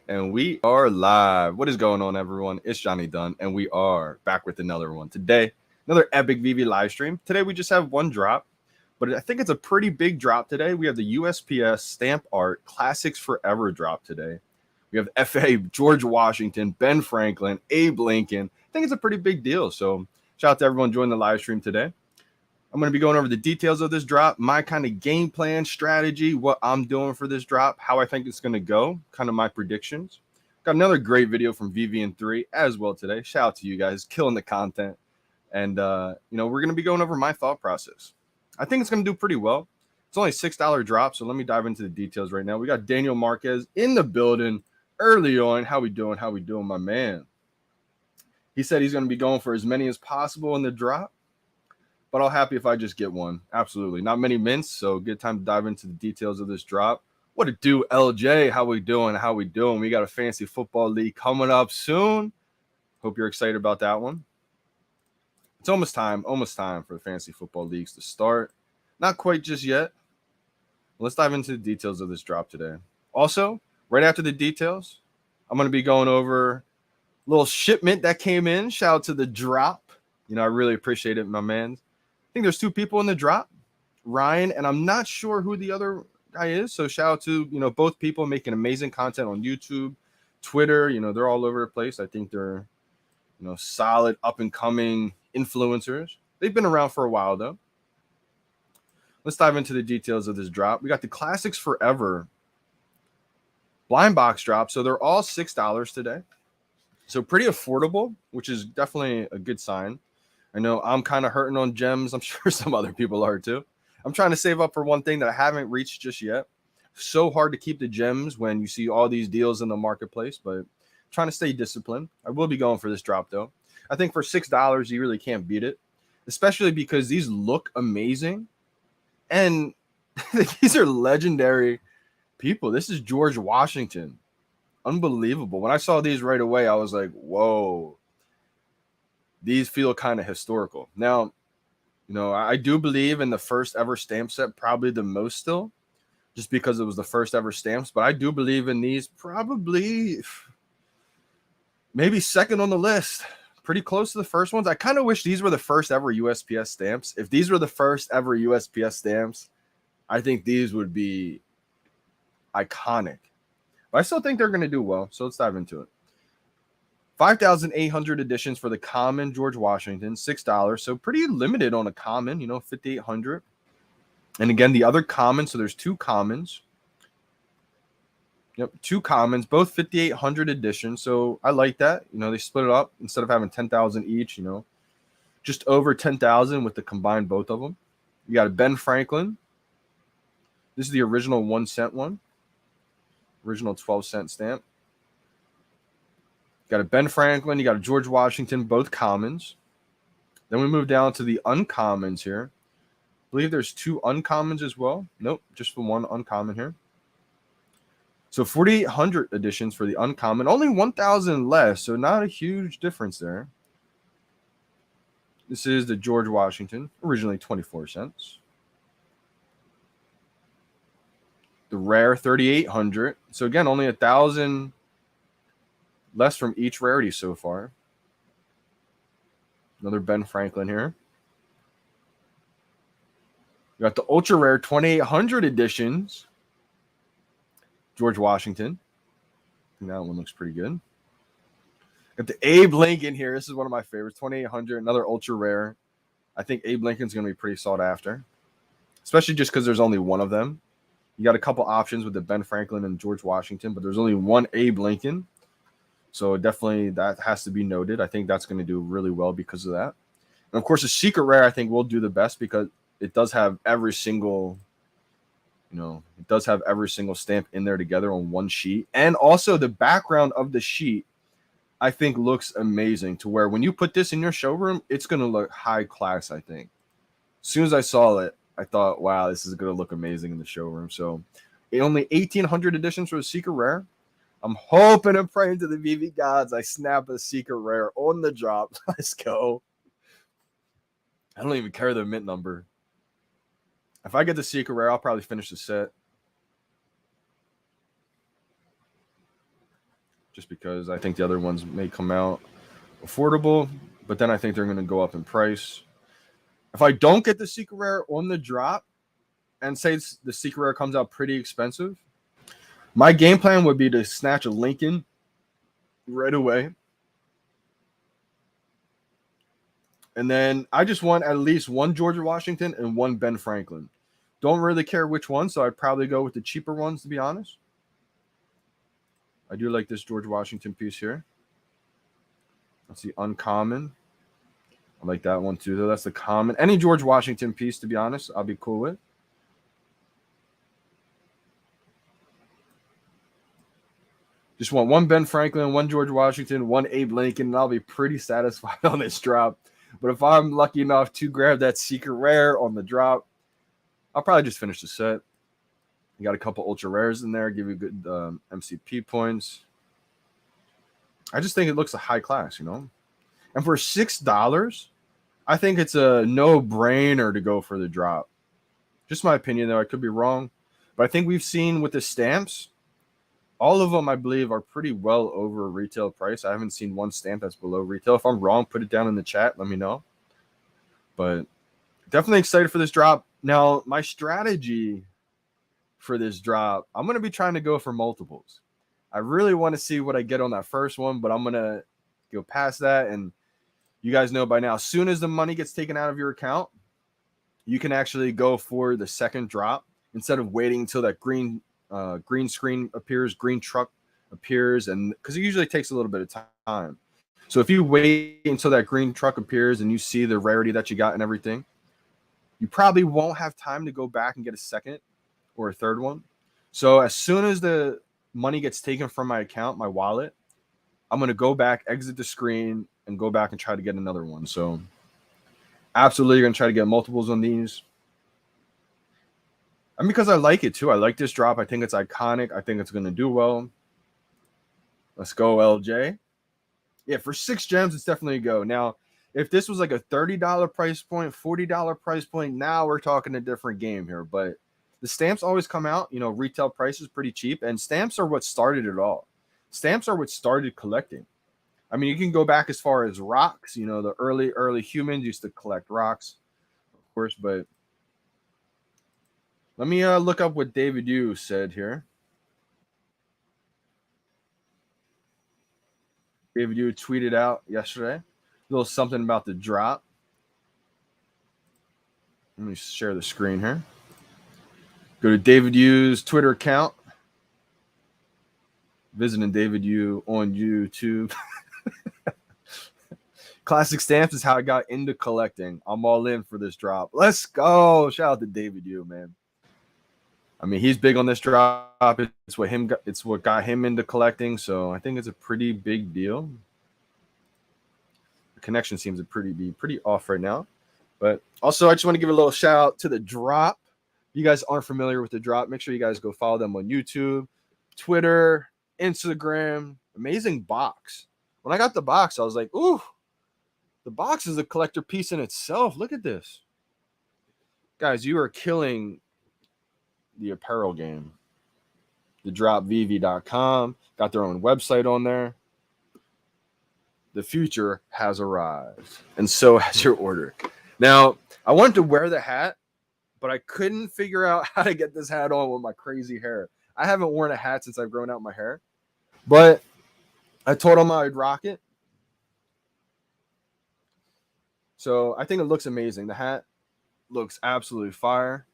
And we are live. What is going on, everyone? It's Johnny Dunn, and we are back with another one. Today, another epic VeVe live stream. Today, we just have one drop, but I think it's a pretty big drop today. We have the USPS Stamp Art Classics Forever drop today. We have FA, George Washington, Ben Franklin, Abe Lincoln. I think it's a pretty big deal. So, shout out to everyone joining the live stream today. I'm going to be going over the details of this drop, my kind of game plan, strategy, what I'm doing for this drop, how I think it's going to go, kind of my predictions. Got another great video from VeVe3 as well today. Shout out to you guys, killing the content. And, we're going to be going over my thought process. I think it's going to do pretty well. It's only a $6 drop, so let me dive into the details right now. We got Daniel Marquez in the building early on. How we doing, my man? He said he's going to be going for as many as possible in the drop. But I'll happy if I just get one. Absolutely. Not many mints, so good time to dive into the details of this drop. What it do, LJ? How we doing? We got a fantasy football league coming up soon. Hope you're excited about that one. It's almost time for the fantasy football leagues to start. Not quite just yet. Let's dive into the details of this drop today. Also, right after the details, I'm going to be going over a little shipment that came in. Shout out to the drop. I really appreciate it, my man. I think there's two people in the drop, Ryan, and I'm not sure who the other guy is. So shout out to, both people making amazing content on YouTube, Twitter, they're all over the place. I think they're, solid up and coming influencers. They've been around for a while though. Let's dive into the details of this drop. We got the Classics Forever blind box drop. So they're all $6 today. So pretty affordable, which is definitely a good sign. I know I'm kind of hurting on gems. I'm sure some other people are too. I'm trying to save up for one thing that I haven't reached just yet. So hard to keep the gems when you see all these deals in the marketplace, but I'm trying to stay disciplined. I will be going for this drop though. I think for $6, you really can't beat it, especially because these look amazing. And these are legendary people. This is George Washington. Unbelievable. When I saw these right away, I was like, whoa. These feel kind of historical. Now, I do believe in the first ever stamp set, probably the most still, just because it was the first ever stamps. But I do believe in these probably maybe second on the list, pretty close to the first ones. I kind of wish these were the first ever USPS stamps. If these were the first ever USPS stamps, I think these would be iconic. But I still think they're going to do well. So let's dive into it. 5,800 editions for the common George Washington, $6. So pretty limited on a common, 5,800. And again, the other common, so there's two commons. Yep, two commons, both 5,800 editions. So I like that. They split it up instead of having 10,000 each, just over 10,000 with the combined both of them. You got a Ben Franklin. This is the original 1 cent one. Original 12-cent stamp. Got a Ben Franklin, you got a George Washington, both commons. Then we move down to the uncommons here. I believe there's two uncommons as well. Nope, just the one uncommon here. So 4,800 editions for the uncommon, only 1,000 less, so not a huge difference there. This is the George Washington, originally 24 cents. The rare 3,800. So again, only 1,000 less from each rarity so far. Another Ben Franklin here. We got the ultra rare 2,800 editions. George Washington. I think that one looks pretty good. Got the Abe Lincoln here. This is one of my favorites. 2,800, another ultra rare. I think Abe Lincoln's going to be pretty sought after, especially just because there's only one of them. You got a couple options with the Ben Franklin and George Washington, but there's only one Abe Lincoln. So definitely that has to be noted. I think that's going to do really well because of that. And of course, the secret rare, I think, will do the best because it does have every single, stamp in there together on one sheet. And also the background of the sheet, I think, looks amazing to where when you put this in your showroom, it's going to look high class, I think. As soon as I saw it, I thought, wow, this is going to look amazing in the showroom. So only 1,800 editions for the secret rare. I'm hoping and praying to the VeVe gods I snap a secret rare on the drop. Let's go. I don't even care the mint number. If I get the secret rare, I'll probably finish the set. just because I think the other ones may come out affordable, but then I think they're going to go up in price. If I don't get the secret rare on the drop, and say the secret rare comes out pretty expensive, my game plan would be to snatch a Lincoln right away. And then I just want at least one George Washington and one Ben Franklin. Don't really care which one, so I'd probably go with the cheaper ones, to be honest. I do like this George Washington piece here. That's the uncommon. I like that one too, though. That's the common. Any George Washington piece, to be honest, I'll be cool with. Just want one Ben Franklin, one George Washington, one Abe Lincoln, and I'll be pretty satisfied on this drop. But if I'm lucky enough to grab that secret rare on the drop, I'll probably just finish the set. You got a couple ultra rares in there, give you good MCP points. I just think it looks a high class, you know? And for $6, I think it's a no-brainer to go for the drop. Just my opinion, though. I could be wrong. But I think we've seen with the stamps, all of them, I believe, are pretty well over retail price. I haven't seen one stamp that's below retail. If I'm wrong, put it down in the chat. Let me know. But definitely excited for this drop. Now, my strategy for this drop, I'm going to be trying to go for multiples. I really want to see what I get on that first one, but I'm going to go past that. And you guys know by now, as soon as the money gets taken out of your account, you can actually go for the second drop instead of waiting until that green screen appears, green truck appears, and because it usually takes a little bit of time. So if you wait until that green truck appears and you see the rarity that you got and everything, you probably won't have time to go back and get a second or a third one. So as soon as the money gets taken from my account, my wallet, I'm going to go back, exit the screen, and go back and try to get another one. So absolutely going to try to get multiples on these. And because I like it too. I like this drop. I think it's iconic. I think it's going to do well. Let's go, LJ. Yeah, for 6 gems, it's definitely a go. Now, if this was like a $30 price point, $40 price point, now we're talking a different game here. But the stamps always come out, you know, retail price is pretty cheap. And stamps are what started it all. Stamps are what started collecting. I mean, you can go back as far as rocks. You know, the early humans used to collect rocks, of course. But let me look up what David Yu said here. David Yu tweeted out yesterday a little something about the drop. Let me share the screen here. Go to David Yu's Twitter account. Visiting David Yu on YouTube. Classic stamps is how I got into collecting. I'm all in for this drop. Let's go. Shout out to David Yu, man. I mean, he's big on this drop. It's what got him into collecting. So I think it's a pretty big deal. The connection seems to be pretty off right now. But also, I just want to give a little shout out to the drop. If you guys aren't familiar with the drop, make sure you guys go follow them on YouTube, Twitter, Instagram. Amazing box. When I got the box, I was like, ooh, the box is a collector piece in itself. Look at this. Guys, you are killing the apparel game. The drop VeVe.com got their own website on there. The future has arrived, and so has your order. Now, I wanted to wear the hat, but I couldn't figure out how to get this hat on with my crazy hair. I haven't worn a hat since I've grown out my hair, but I told him I'd rock it. So I think it looks amazing. The hat looks absolutely fire.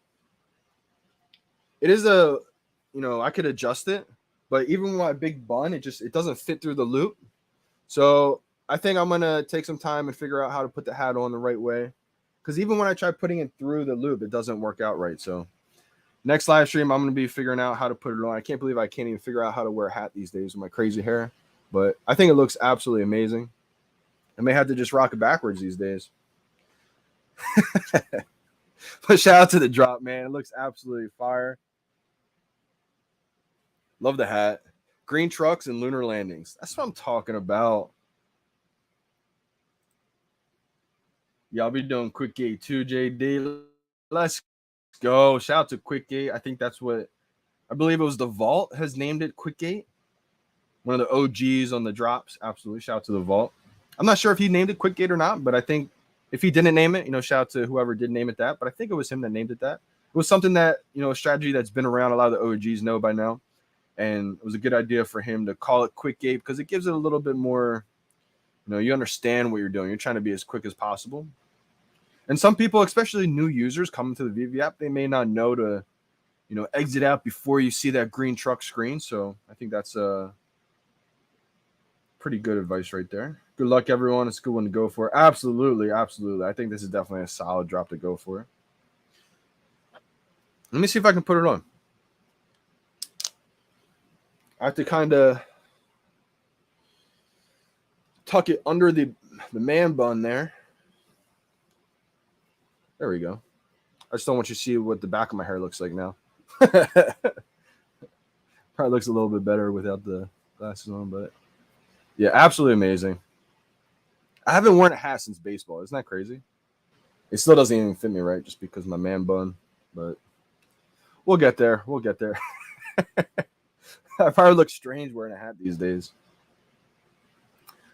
It is I could adjust it, but even with my big bun, it doesn't fit through the loop. So I think I'm going to take some time and figure out how to put the hat on the right way. Because even when I try putting it through the loop, it doesn't work out right. So next live stream, I'm going to be figuring out how to put it on. I can't believe I can't even figure out how to wear a hat these days with my crazy hair. But I think it looks absolutely amazing. I may have to just rock it backwards these days. But shout out to the drop, man. It looks absolutely fire. Love the hat. Green trucks and lunar landings. That's what I'm talking about. Yeah, I'll be doing Quick Gate too, JD. Let's go. Shout out to Quick Gate. I think that's what I believe it was the Vault has named it Quick Gate. One of the OGs on the drops. Absolutely. Shout out to the vault. I'm not sure if he named it Quick Gate or not, but I think if he didn't name it, shout out to whoever did name it that. But I think it was him that named it that. It was something that, a strategy that's been around. A lot of the OGs know by now. And it was a good idea for him to call it Quick Gate because it gives it a little bit more, you understand what you're doing. You're trying to be as quick as possible. And some people, especially new users coming to the VeVe app, they may not know to, exit out before you see that green truck screen. So I think that's pretty good advice right there. Good luck, everyone. It's a good one to go for. Absolutely, absolutely. I think this is definitely a solid drop to go for. Let me see if I can put it on. I have to kind of tuck it under the man bun there. There we go. I just don't want you to see what the back of my hair looks like now. Probably looks a little bit better without the glasses on, but yeah, absolutely amazing. I haven't worn a hat since baseball. Isn't that crazy? It still doesn't even fit me right just because of my man bun, but we'll get there. We'll get there. I probably look strange wearing a hat these days.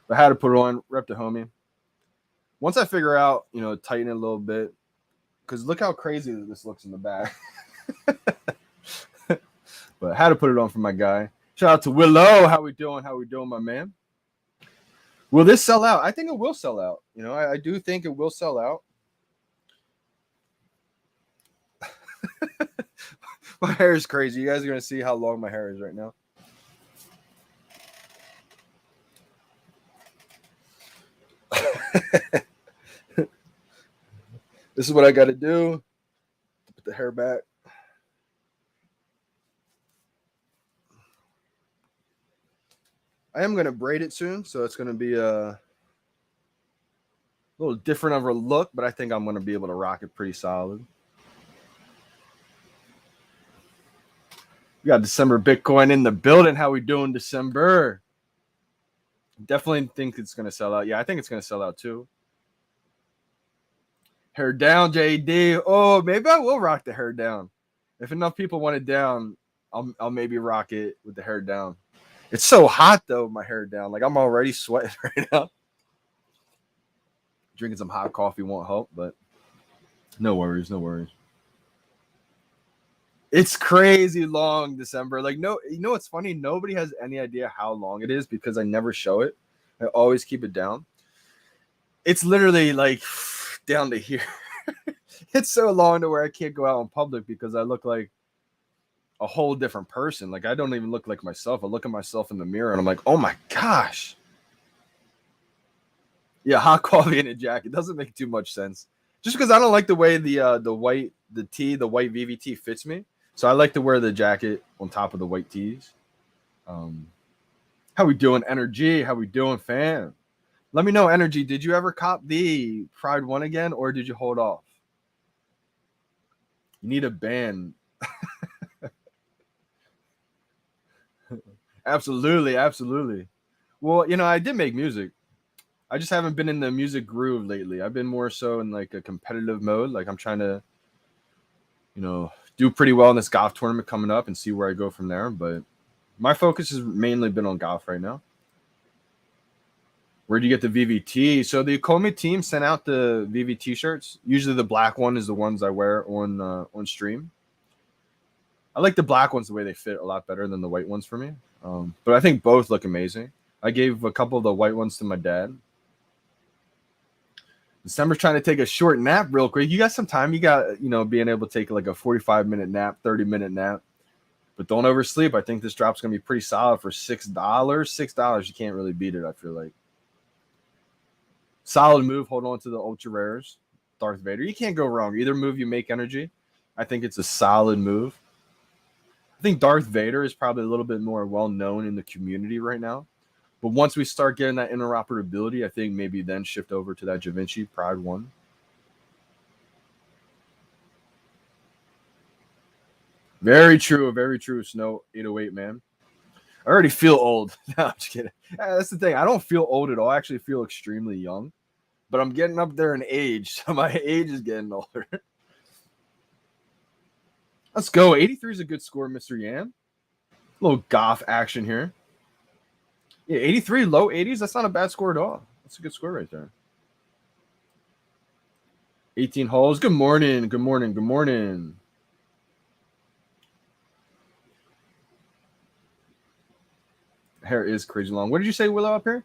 But I had to put it on, rep the homie. Once I figure out, tighten it a little bit, because look how crazy this looks in the back. But I had to put it on for my guy. Shout out to Willow. How we doing? How we doing, my man? Will this sell out? I think it will sell out. I do think it will sell out. My hair is crazy. You guys are going to see how long my hair is right now. This is what I got to do. Put the hair back. I am going to braid it soon, so it's going to be a little different of a look, but I think I'm going to be able to rock it pretty solid. We got December Bitcoin in the building. How we doing, December? Definitely think it's going to sell out. Yeah, I think it's going to sell out too. Hair down, JD. Oh, maybe I will rock the hair down. If enough people want it down, I'll maybe rock it with the hair down. It's so hot though, my hair down. Like I'm already sweating right now. Drinking some hot coffee won't help, but no worries, no worries. It's crazy long, December. Like, no, what's funny? Nobody has any idea how long it is because I never show it. I always keep it down. It's literally like down to here. It's so long to where I can't go out in public because I look like a whole different person. Like I don't even look like myself. I look at myself in the mirror and I'm like, oh my gosh. Yeah, hot coffee and a jacket doesn't make too much sense. Just because I don't like the way the white VeVe tee fits me. So I like to wear the jacket on top of the white tees. How we doing, Energy? How we doing, fam? Let me know, Energy. Did you ever cop the Pride 1 again, or did you hold off? You need a band. Absolutely, absolutely. Well, I did make music. I just haven't been in the music groove lately. I've been more so in like a competitive mode. Like I'm trying to, do pretty well in this golf tournament coming up and see where I go from there. But my focus has mainly been on golf right now. Where'd you get the VVT? So the Komi team sent out the VV t-shirts. Usually the black one is the ones I wear on stream. I like the black ones the way they fit a lot better than the white ones for me. But I think both look amazing. I gave a couple of the white ones to my dad. December's trying to take a short nap real quick. You got some time. You got, being able to take like a 45-minute nap, 30-minute nap. But don't oversleep. I think this drop's going to be pretty solid for $6. $6, you can't really beat it, I feel like. Solid move. Hold on to the ultra rares. Darth Vader. You can't go wrong. Either move you make energy. I think it's a solid move. I think Darth Vader is probably a little bit more well-known in the community right now. But once we start getting that interoperability, I think maybe then shift over to that Javinci Pride 1. Very true, Snow 808, man. I already feel old. No, I'm just kidding. That's the thing. I don't feel old at all. I actually feel extremely young. But I'm getting up there in age, so my age is getting older. Let's go. 83 is a good score, Mr. Yan. A little golf action here. Yeah, 83, low 80s. That's not a bad score at all. That's a good score right there. 18 holes. Good morning. Good morning. Good morning. Hair is crazy long. What did you say, Willow, up here?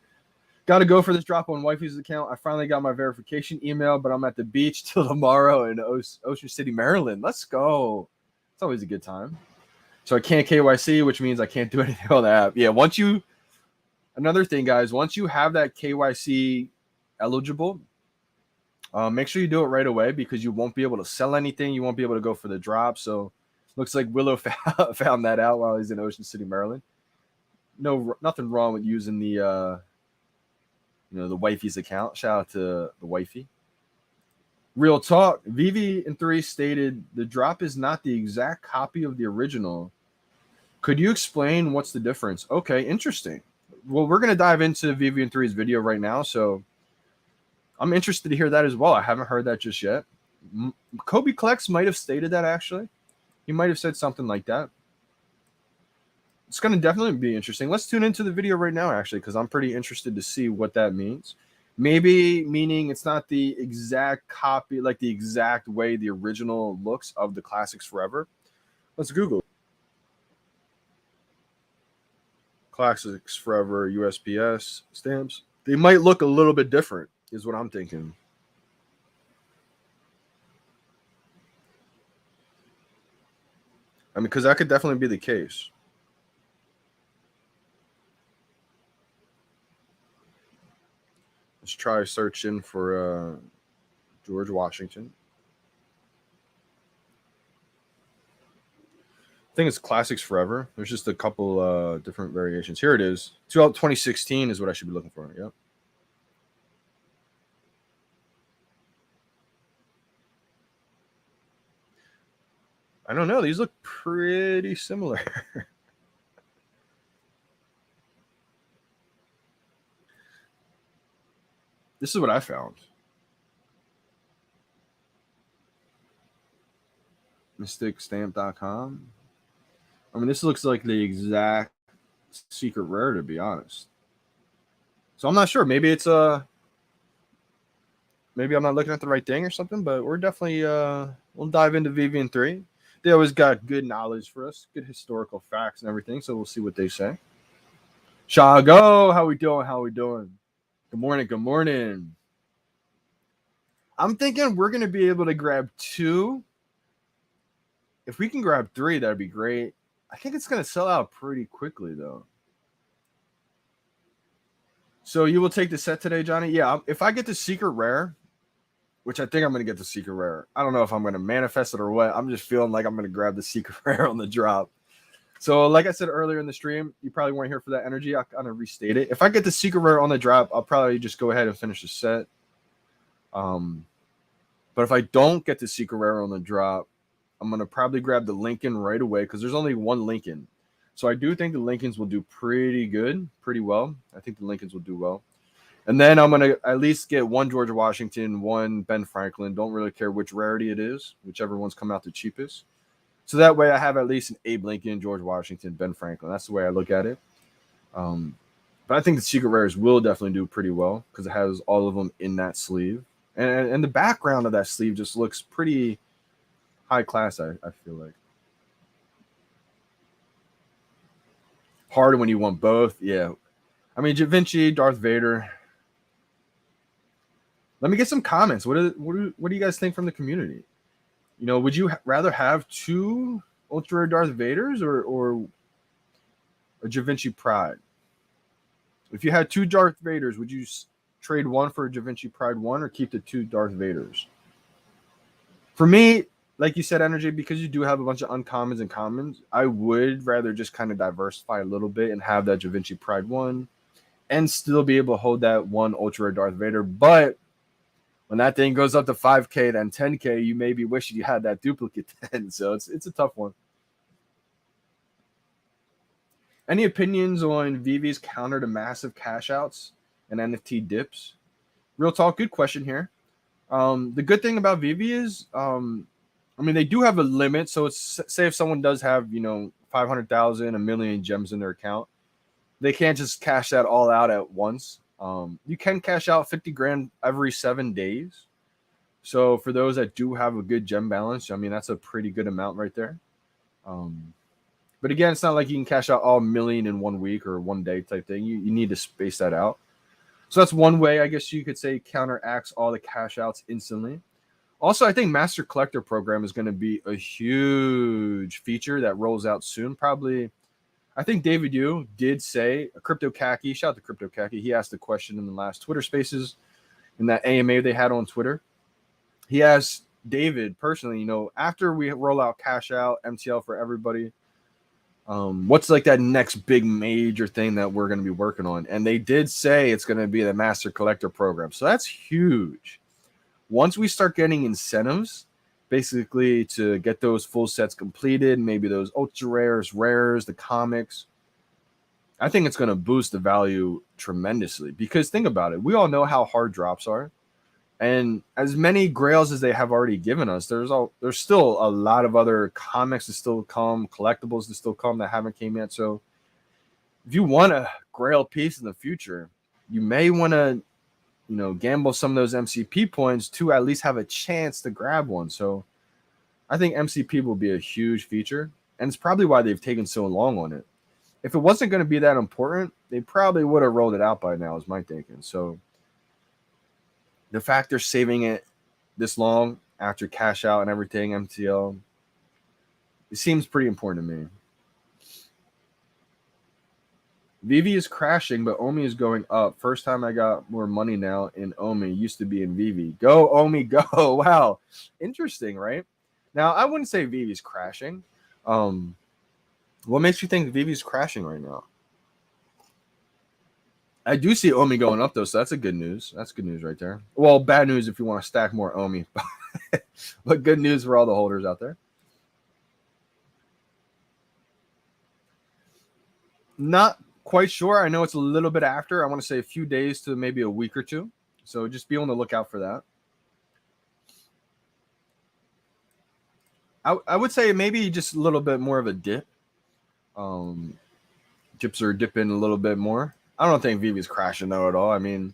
Got to go for this drop on Wifey's account. I finally got my verification email, but I'm at the beach till tomorrow in Ocean City, Maryland. Let's go. It's always a good time. So I can't KYC, which means I can't do anything on the app. Yeah, another thing, guys, once you have that KYC eligible, make sure you do it right away because you won't be able to sell anything. You won't be able to go for the drop. So looks like Willow found that out while he's in Ocean City, Maryland. No, nothing wrong with using the the wifey's account. Shout out to the wifey. Real talk. VeVe in 3 stated the drop is not the exact copy of the original. Could you explain what's the difference? Okay, interesting. Well, we're gonna dive into VeVe in 3's video right now, so I'm interested to hear that as well. I haven't heard that just yet. Kobe Klex might have stated that actually. He might have said something like that. It's going to definitely be interesting. Let's tune into the video right now, actually, because I'm pretty interested to see what that means. Maybe meaning it's not the exact copy, like the exact way the original looks of the Classics Forever. Let's Google. Classics Forever USPS stamps. They might look a little bit different, is what I'm thinking. I mean, because that could definitely be the case. Let's try searching for George Washington. I think it's Classics Forever. There's just a couple different variations. Here it is. 2016 is what I should be looking for. Yep. I don't know. These look pretty similar. This is what I found. MysticStamp.com. I mean, this looks like the exact secret rare, to be honest. So I'm not sure. Maybe it's maybe I'm not looking at the right thing or something, but we're definitely we'll dive into VeVe in 3. They always got good knowledge for us, good historical facts and everything. So we'll see what they say. Shago, how we doing? How we doing? Good morning. Good morning. I'm thinking we're going to be able to grab 2. If we can grab 3, that'd be great. I think it's going to sell out pretty quickly, though. So you will take the set today, Johnny? Yeah, if I get the secret rare, which I think I'm going to get the secret rare. I don't know if I'm going to manifest it or what. I'm just feeling like I'm going to grab the secret rare on the drop. So like I said earlier in the stream, you probably weren't here for that energy. I'll kind of restate it. If I get the secret rare on the drop, I'll probably just go ahead and finish the set. But if I don't get the secret rare on the drop, I'm going to probably grab the Lincoln right away because there's only one Lincoln. So I do think the Lincolns will do pretty good, pretty well. I think the Lincolns will do well. And then I'm going to at least get 1 George Washington, 1 Ben Franklin. Don't really care which rarity it is, whichever one's come out the cheapest. So that way I have at least an Abe Lincoln, George Washington, Ben Franklin. That's the way I look at it. But I think the secret rares will definitely do pretty well because it has all of them in that sleeve. And the background of that sleeve just looks pretty high class, I feel like. Hard when you want both. Yeah. I mean, Da Vinci, Darth Vader. Let me get some comments. What do you guys think from the community? You know, would you rather have 2 ultra rare Darth Vaders or a Da Vinci Pride? If you had 2 Darth Vaders, would you trade 1 for a Da Vinci Pride 1 or keep the 2 Darth Vaders? For me, like you said, Energy, because you do have a bunch of uncommons and commons, I would rather just kind of diversify a little bit and have that Da Vinci Pride 1 and still be able to hold that 1 ultra rare Darth Vader. But when that thing goes up to 5K, then 10K, you may be wishing you had that duplicate then. So it's a tough one. Any opinions on VeVe's counter to massive cash outs and NFT dips? Real talk, good question here. The good thing about VeVe is, I mean, they do have a limit. So it's, say if someone does have, 500,000, 1 million gems in their account, they can't just cash that all out at once. You can cash out 50 grand every 7 days. So for those that do have a good gem balance, I mean, that's a pretty good amount right there. But again, it's not like you can cash out all million in 1 week or 1 day type thing. You need to space that out. So that's one way, I guess you could say, counteracts all the cash outs instantly. Also, I think Master Collector Program is going to be a huge feature that rolls out soon. Probably, I think David Yu did say, Crypto Khaki, shout out to Crypto Khaki. He asked a question in the last Twitter Spaces in that AMA they had on Twitter. He asked David personally, after we roll out cash out, MTL for everybody, what's like that next big major thing that we're going to be working on? And they did say it's going to be the Master Collector Program. So that's huge. Once we start getting incentives, basically to get those full sets completed, maybe those ultra rares, the comics, I think it's going to boost the value tremendously. Because think about it. We all know how hard drops are. And as many grails as they have already given us, there's still a lot of other comics to still come, collectibles to still come that haven't came yet. So if you want a grail piece in the future, you may want to, gamble some of those MCP points to at least have a chance to grab one. So I think MCP will be a huge feature, and it's probably why they've taken so long on it. If it wasn't going to be that important, they probably would have rolled it out by now, is my thinking. So the fact they're saving it this long after cash out and everything, MTL, it seems pretty important to me. VeVe is crashing, but Omi is going up. First time I got more money now in Omi. Used to be in VeVe. Go, Omi, go. Wow. Interesting, right? Now, I wouldn't say VeVe is crashing. What makes you think VeVe is crashing right now? I do see Omi going up, though, so that's a good news. That's good news right there. Well, bad news if you want to stack more Omi. But good news for all the holders out there. Not quite sure. I know it's a little bit after. I want to say a few days to maybe a week or two. So just be on the lookout for that. I would say maybe just a little bit more of a dip. Dips are dipping a little bit more. I don't think VeVe is crashing though at all. I mean,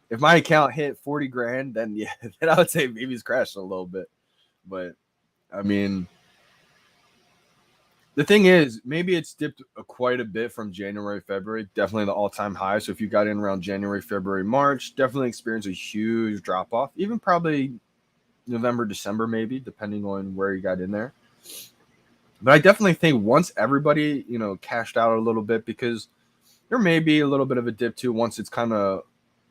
if my account hit 40 grand, then yeah, then I would say VeVe's crashing a little bit. But I mean, the thing is, maybe it's dipped quite a bit from January, February, definitely the all-time high. So if you got in around January, February, March, definitely experience a huge drop-off, even probably November, December, maybe, depending on where you got in there. But I definitely think once everybody, cashed out a little bit, because there may be a little bit of a dip too once it's kind of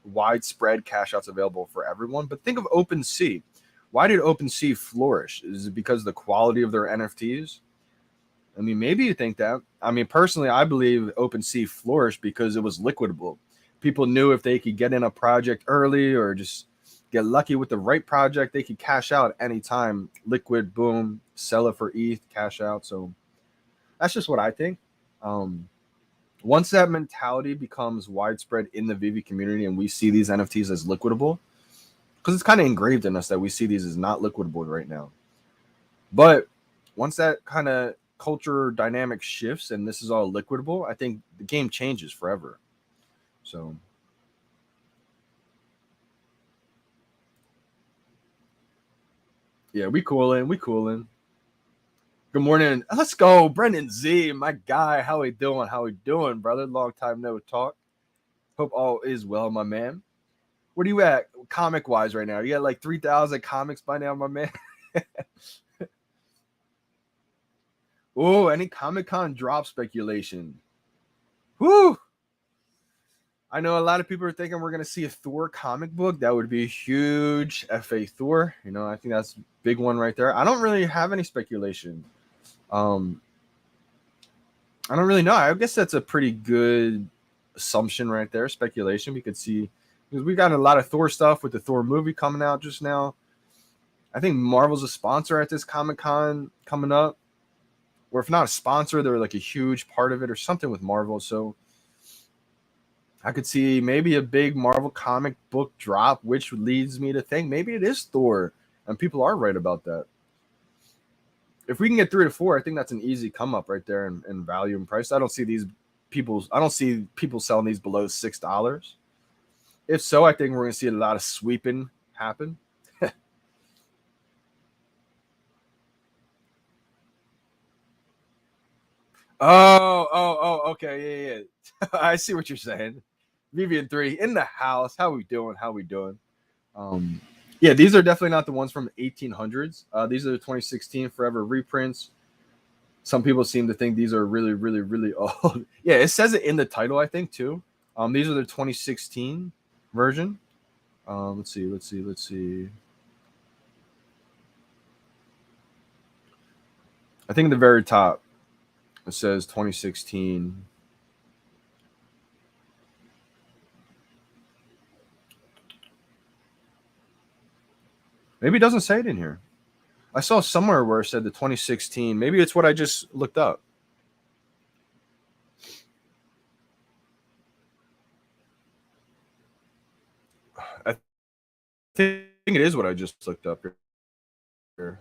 widespread cash outs available for everyone. But think of OpenSea. Why did OpenSea flourish? Is it because of the quality of their NFTs? I mean, maybe you think that. I mean, personally, I believe OpenSea flourished because it was liquidable. People knew if they could get in a project early or just get lucky with the right project, they could cash out anytime. Liquid, boom, sell it for ETH, cash out. So that's just what I think. Once that mentality becomes widespread in the VeVe community and we see these NFTs as liquidable, because it's kind of engraved in us that we see these as not liquidable right now. But once that kind of culture dynamic shifts and this is all liquidable, I think the game changes forever. So yeah, we coolin'. Good morning. Let's go, Brendan Z, my guy. How we doing, brother? Long time no talk. Hope all is well, my man. Where do you at comic wise right now? You got like 3,000 comics by now, my man. Oh, any Comic-Con drop speculation? Whoo! I know a lot of people are thinking we're going to see a Thor comic book. That would be huge. FA Thor. I think that's a big one right there. I don't really have any speculation. I don't really know. I guess that's a pretty good assumption right there. Speculation. We could see, because we got a lot of Thor stuff with the Thor movie coming out just now. I think Marvel's a sponsor at this Comic-Con coming up. Or if not a sponsor, they're like a huge part of it or something with Marvel. So I could see maybe a big Marvel comic book drop, which leads me to think maybe it is Thor. And people are right about that. If we can get 3 to 4, I think that's an easy come up right there in value and price. I don't see these I don't see people selling these below $6. If so, I think we're going to see a lot of sweeping happen. Okay, yeah. I see what you're saying. VeVe3 in the house. How we doing? Yeah, these are definitely not the ones from 1800s. These are the 2016 Forever reprints. Some people seem to think these are really, really, really old. Yeah, it says it in the title, I think, too. These are the 2016 version. Let's see. I think at the very top it says 2016. Maybe it doesn't say it in here. I saw somewhere where it said the 2016. Maybe it's what I just looked up. I think it is what I just looked up here.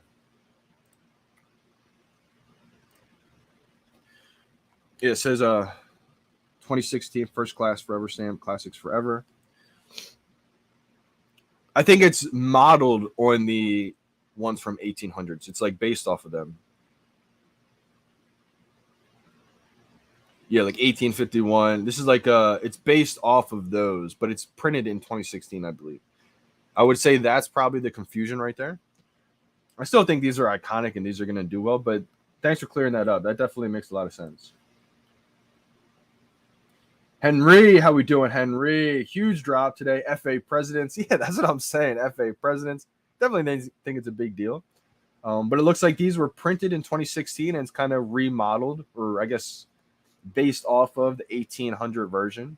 Yeah, it says 2016 First Class Forever Stamp Classics Forever. I think it's modeled on the ones from 1800s. It's like based off of them. Yeah, like 1851. This is like it's based off of those, but it's printed in 2016, I believe. I would say that's probably the confusion right there. I still think these are iconic and these are going to do well, but thanks for clearing that up. That definitely makes a lot of sense. Henry, how we doing, Henry? Huge drop today. FA presidents. Yeah, that's what I'm saying. FA presidents. Definitely think it's a big deal. But it looks like these were printed in 2016 and it's kind of remodeled, or I guess based off of the 1800 version.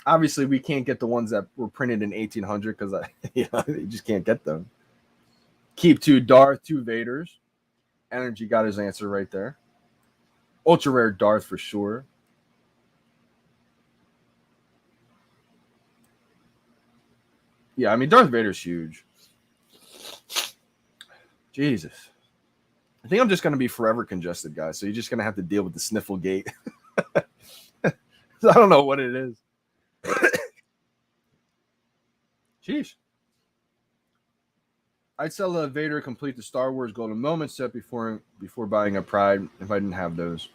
Obviously, we can't get the ones that were printed in 1800 because you just can't get them. Keep 2 Darth, 2 Vaders. Energy got his answer right there. Ultra rare Darth for sure. Yeah, I mean, Darth Vader's huge. Jesus. I think I'm just going to be forever congested, guys. So you're just going to have to deal with the sniffle gate. I don't know what it is. Sheesh. I'd sell a Vader complete the Star Wars Golden Moment set before buying a Pride if I didn't have those.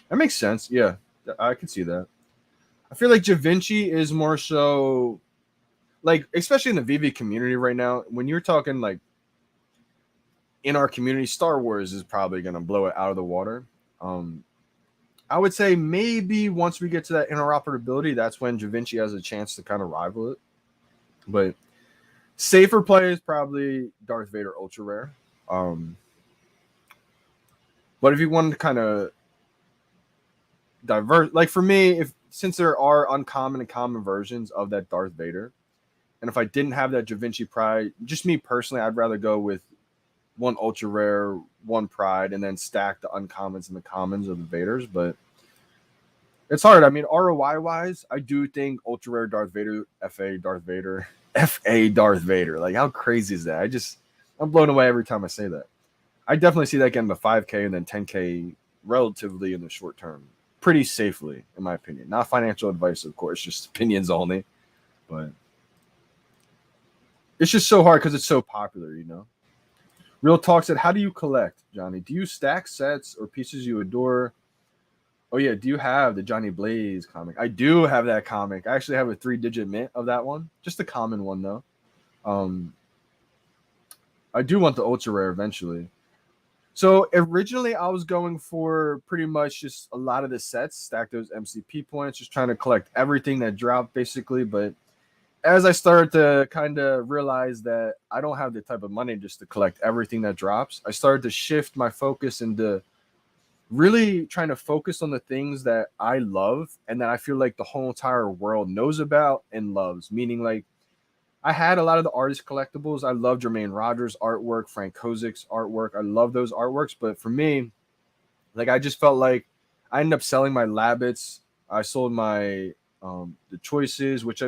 That makes sense. Yeah, I can see that. I feel like Da Vinci is more so, like, especially in the VeVe community right now, when you're talking like in our community, Star Wars is probably going to blow it out of the water. I would say maybe once we get to that interoperability, that's when Da Vinci has a chance to kind of rival it. But safer play is probably Darth Vader Ultra Rare. But if you want to kind of diverse, like for me, since there are uncommon and common versions of that Darth Vader, and if I didn't have that Da Vinci Pride, just me personally, I'd rather go with one Ultra Rare, one Pride, and then stack the uncommons and the commons of the Vaders. But it's hard. I mean, ROI wise, I do think Ultra Rare Darth Vader, FA Darth Vader. Like, how crazy is that? I'm blown away every time I say that. I definitely see that getting to 5K and then 10K relatively in the short term. Pretty safely, in my opinion. Not financial advice, of course, just opinions only. But it's just so hard because it's so popular, you know? Real Talk said, how do you collect, Johnny? Do you stack sets or pieces you adore? Oh, yeah. Do you have the Johnny Blaze comic? I do have that comic. I actually have a 3-digit mint of that one. Just a common one, though. I do want the Ultra Rare eventually. So originally I was going for pretty much just a lot of the sets, stack those MCP points, just trying to collect everything that dropped basically. But as I started to kind of realize that I don't have the type of money just to collect everything that drops, I started to shift my focus into really trying to focus on the things that I love and that I feel like the whole entire world knows about and loves. Meaning, like, I had a lot of the artist collectibles. I love Jermaine Rogers' artwork, Frank Kozik's artwork. I love those artworks. But for me, like, I just felt like I ended up selling my Labbits. I sold my the choices, which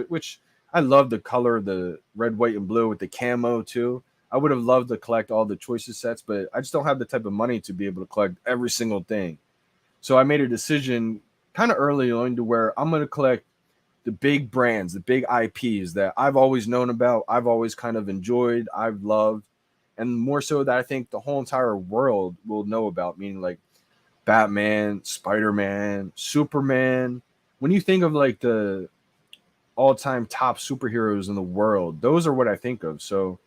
I love the color, the red, white, and blue with the camo too. I would have loved to collect all the choices sets, but I just don't have the type of money to be able to collect every single thing. So I made a decision kind of early on to where I'm going to collect the big brands, the big IPs that I've always known about, I've always kind of enjoyed, I've loved, and more so that I think the whole entire world will know about, meaning like Batman, Spider-Man, Superman. When you think of like the all-time top superheroes in the world, those are what I think of. So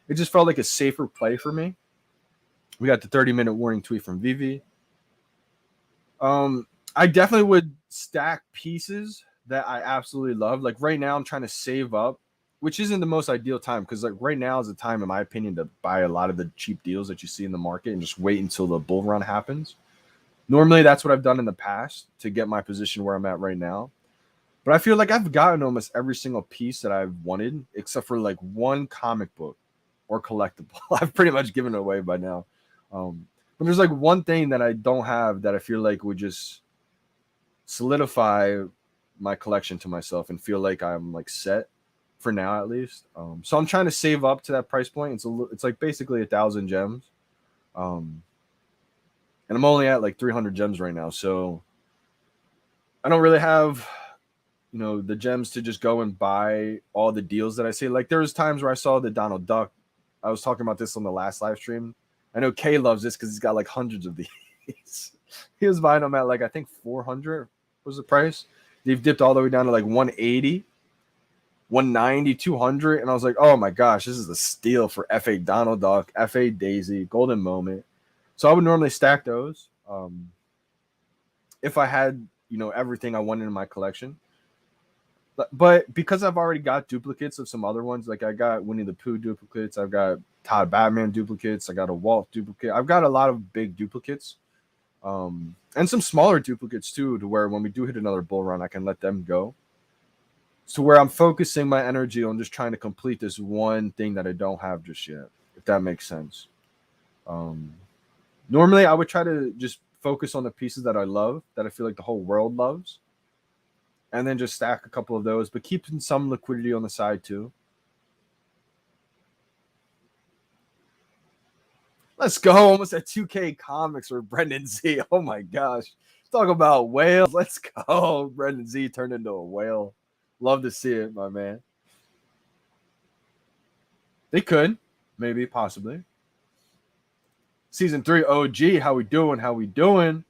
it just felt like a safer play for me. We got the 30-minute warning tweet from VeVe. I definitely would stack pieces that I absolutely love. Like right now, I'm trying to save up, which isn't the most ideal time because like right now is the time, in my opinion, to buy a lot of the cheap deals that you see in the market and just wait until the bull run happens. Normally, that's what I've done in the past to get my position where I'm at right now. But I feel like I've gotten almost every single piece that I've wanted, except for like one comic book or collectible. I've pretty much given it away by now. But there's like one thing that I don't have that I feel like would just solidify my collection to myself and feel like I'm like set for now at least. So I'm trying to save up to that price point. It's like basically 1,000 gems. And I'm only at like 300 gems right now. So I don't really have, the gems to just go and buy all the deals that I see. Like there was times where I saw the Donald Duck. I was talking about this on the last live stream. I know Kay loves this because he's got like hundreds of these. He was buying them at like, I think 400 was the price. They've dipped all the way down to like 180, 190, 200. And I was like, oh my gosh, this is a steal for FA Donald Duck, FA Daisy, Golden Moment. So I would normally stack those if I had, everything I wanted in my collection. But because I've already got duplicates of some other ones, like I got Winnie the Pooh duplicates, I've got Todd Batman duplicates, I got a Walt duplicate. I've got a lot of big duplicates, and some smaller duplicates too, to where when we do hit another bull run, I can let them go. So where I'm focusing my energy on just trying to complete this one thing that I don't have just yet, if that makes sense. Normally, I would try to just focus on the pieces that I love, that I feel like the whole world loves, and then just stack a couple of those, but keeping some liquidity on the side too. Let's go. Almost at 2K comics for Brendan Z. Oh my gosh. Talk about whales. Let's go. Brendan Z turned into a whale. Love to see it, my man. They could. Maybe, possibly. Season 3 OG. How we doing? How we doing?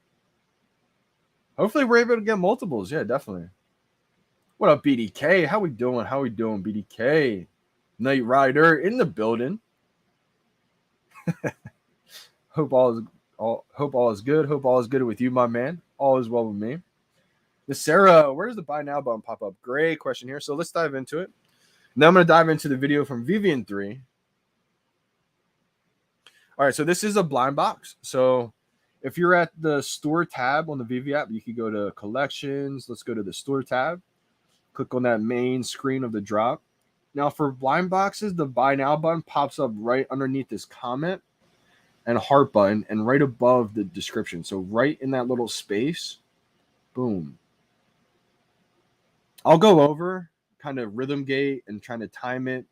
Hopefully we're able to get multiples. Yeah, definitely. What up, BDK? How we doing? How we doing, BDK? Night Rider in the building. Hope all is good. Hope all is good with you, my man. All is well with me. The Sarah, where's the buy now button pop up? Great question here. So let's dive into it. Now I'm going to dive into the video from VeVe 3. All right, so this is a blind box. So if you're at the store tab on the VeVe app, you can go to collections. Let's go to the store tab. Click on that main screen of the drop. Now for blind boxes, the buy now button pops up right underneath this comment and heart button and right above the description. So right in that little space, boom. I'll go over kind of rhythm gate and trying to time it.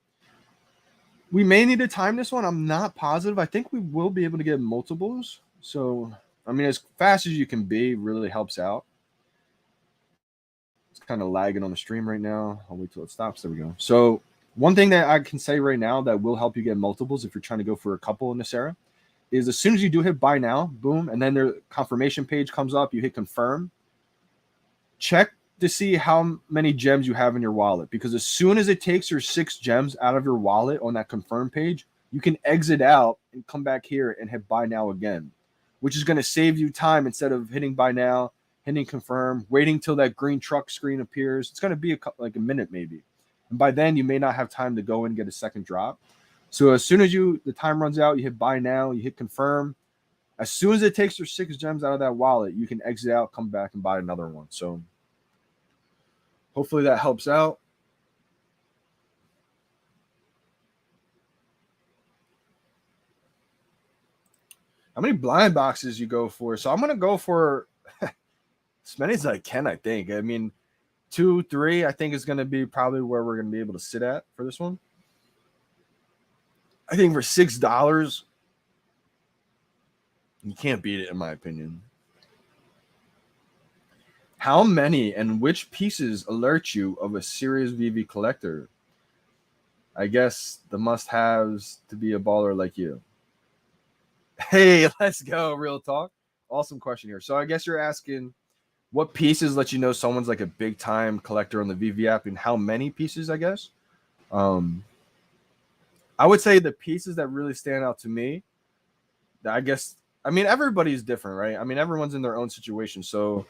We may need to time this one. I'm not positive. I think we will be able to get multiples. So, I mean, as fast as you can be really helps out. It's kind of lagging on the stream right now. I'll wait till it stops. There we go. So one thing that I can say right now that will help you get multiples if you're trying to go for a couple in this era is as soon as you do hit buy now, boom, and then their confirmation page comes up, you hit confirm. Check to see how many gems you have in your wallet, because as soon as it takes your 6 gems out of your wallet on that confirm page, you can exit out and come back here and hit buy now again, which is going to save you time instead of hitting buy now, hitting confirm, waiting till that green truck screen appears. It's going to be like a minute maybe. And by then you may not have time to go and get a second drop. So as soon as the time runs out, you hit buy now, you hit confirm. As soon as it takes your 6 gems out of that wallet, you can exit out, come back and buy another one. So hopefully that helps out. How many blind boxes you go for? So I'm going to go for as many as I can, I think. I mean, 2, 3, I think is going to be probably where we're going to be able to sit at for this one. I think for $6, you can't beat it, in my opinion. How many and which pieces alert you of a serious VeVe collector? I guess the must-haves to be a baller like you. Hey, let's go. Real talk. Awesome question here. So I guess you're asking what pieces let you know someone's like a big time collector on the VeVe app, and how many pieces, I guess. Um, I would say the pieces that really stand out to me, I guess, I mean, everybody's different, right? I mean, everyone's in their own situation. So,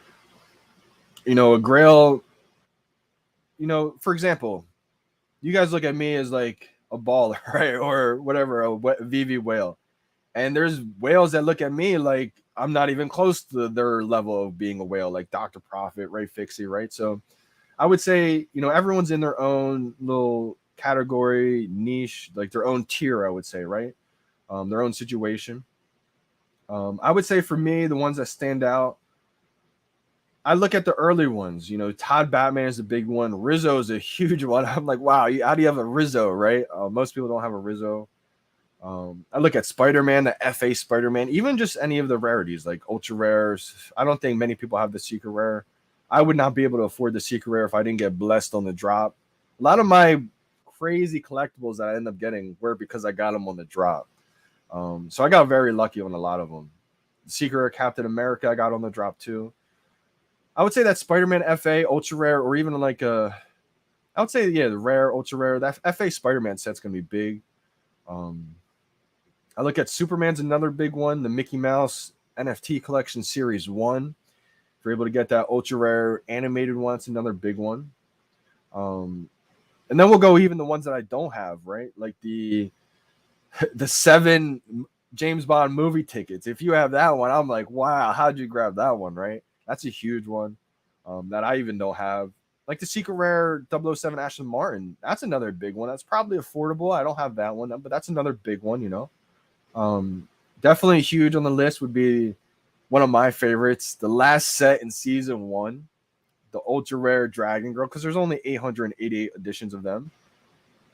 a Grail, for example, you guys look at me as like a baller, right? Or whatever, a VeVe whale. And there's whales that look at me like I'm not even close to their level of being a whale, like Dr. Profit, Ray Fixie, right? So I would say, everyone's in their own little category, niche, like their own tier, I would say, right? Their own situation. I would say for me, the ones that stand out, I look at the early ones. Todd Batman is a big one. Rizzo is a huge one. I'm like, wow, how do you have a Rizzo, right? Most people don't have a Rizzo. I look at Spider-Man, the FA Spider-Man, even just any of the rarities like ultra rares. I don't think many people have the secret rare. I would not be able to afford the secret rare if I didn't get blessed on the drop. A lot of my crazy collectibles that I end up getting were because I got them on the drop. So I got very lucky on a lot of them. The secret rare Captain America I got on the drop too. I would say that Spider-Man FA ultra rare, or even like I would say the rare ultra rare. That FA Spider-Man set's gonna be big. I look at Superman's another big one. The Mickey Mouse NFT collection series 1. If you're able to get that ultra rare animated one, it's another big one. And then we'll go even the ones that I don't have, right? Like the 7 James Bond movie tickets. If you have that one, I'm like, wow, how'd you grab that one, right? That's a huge one that I even don't have. Like the secret rare 007 Aston Martin. That's another big one. That's probably affordable. I don't have that one, but that's another big one, Definitely huge on the list would be one of my favorites, the last set in season 1, the ultra rare Dragon Girl, because there's only 888 editions of them.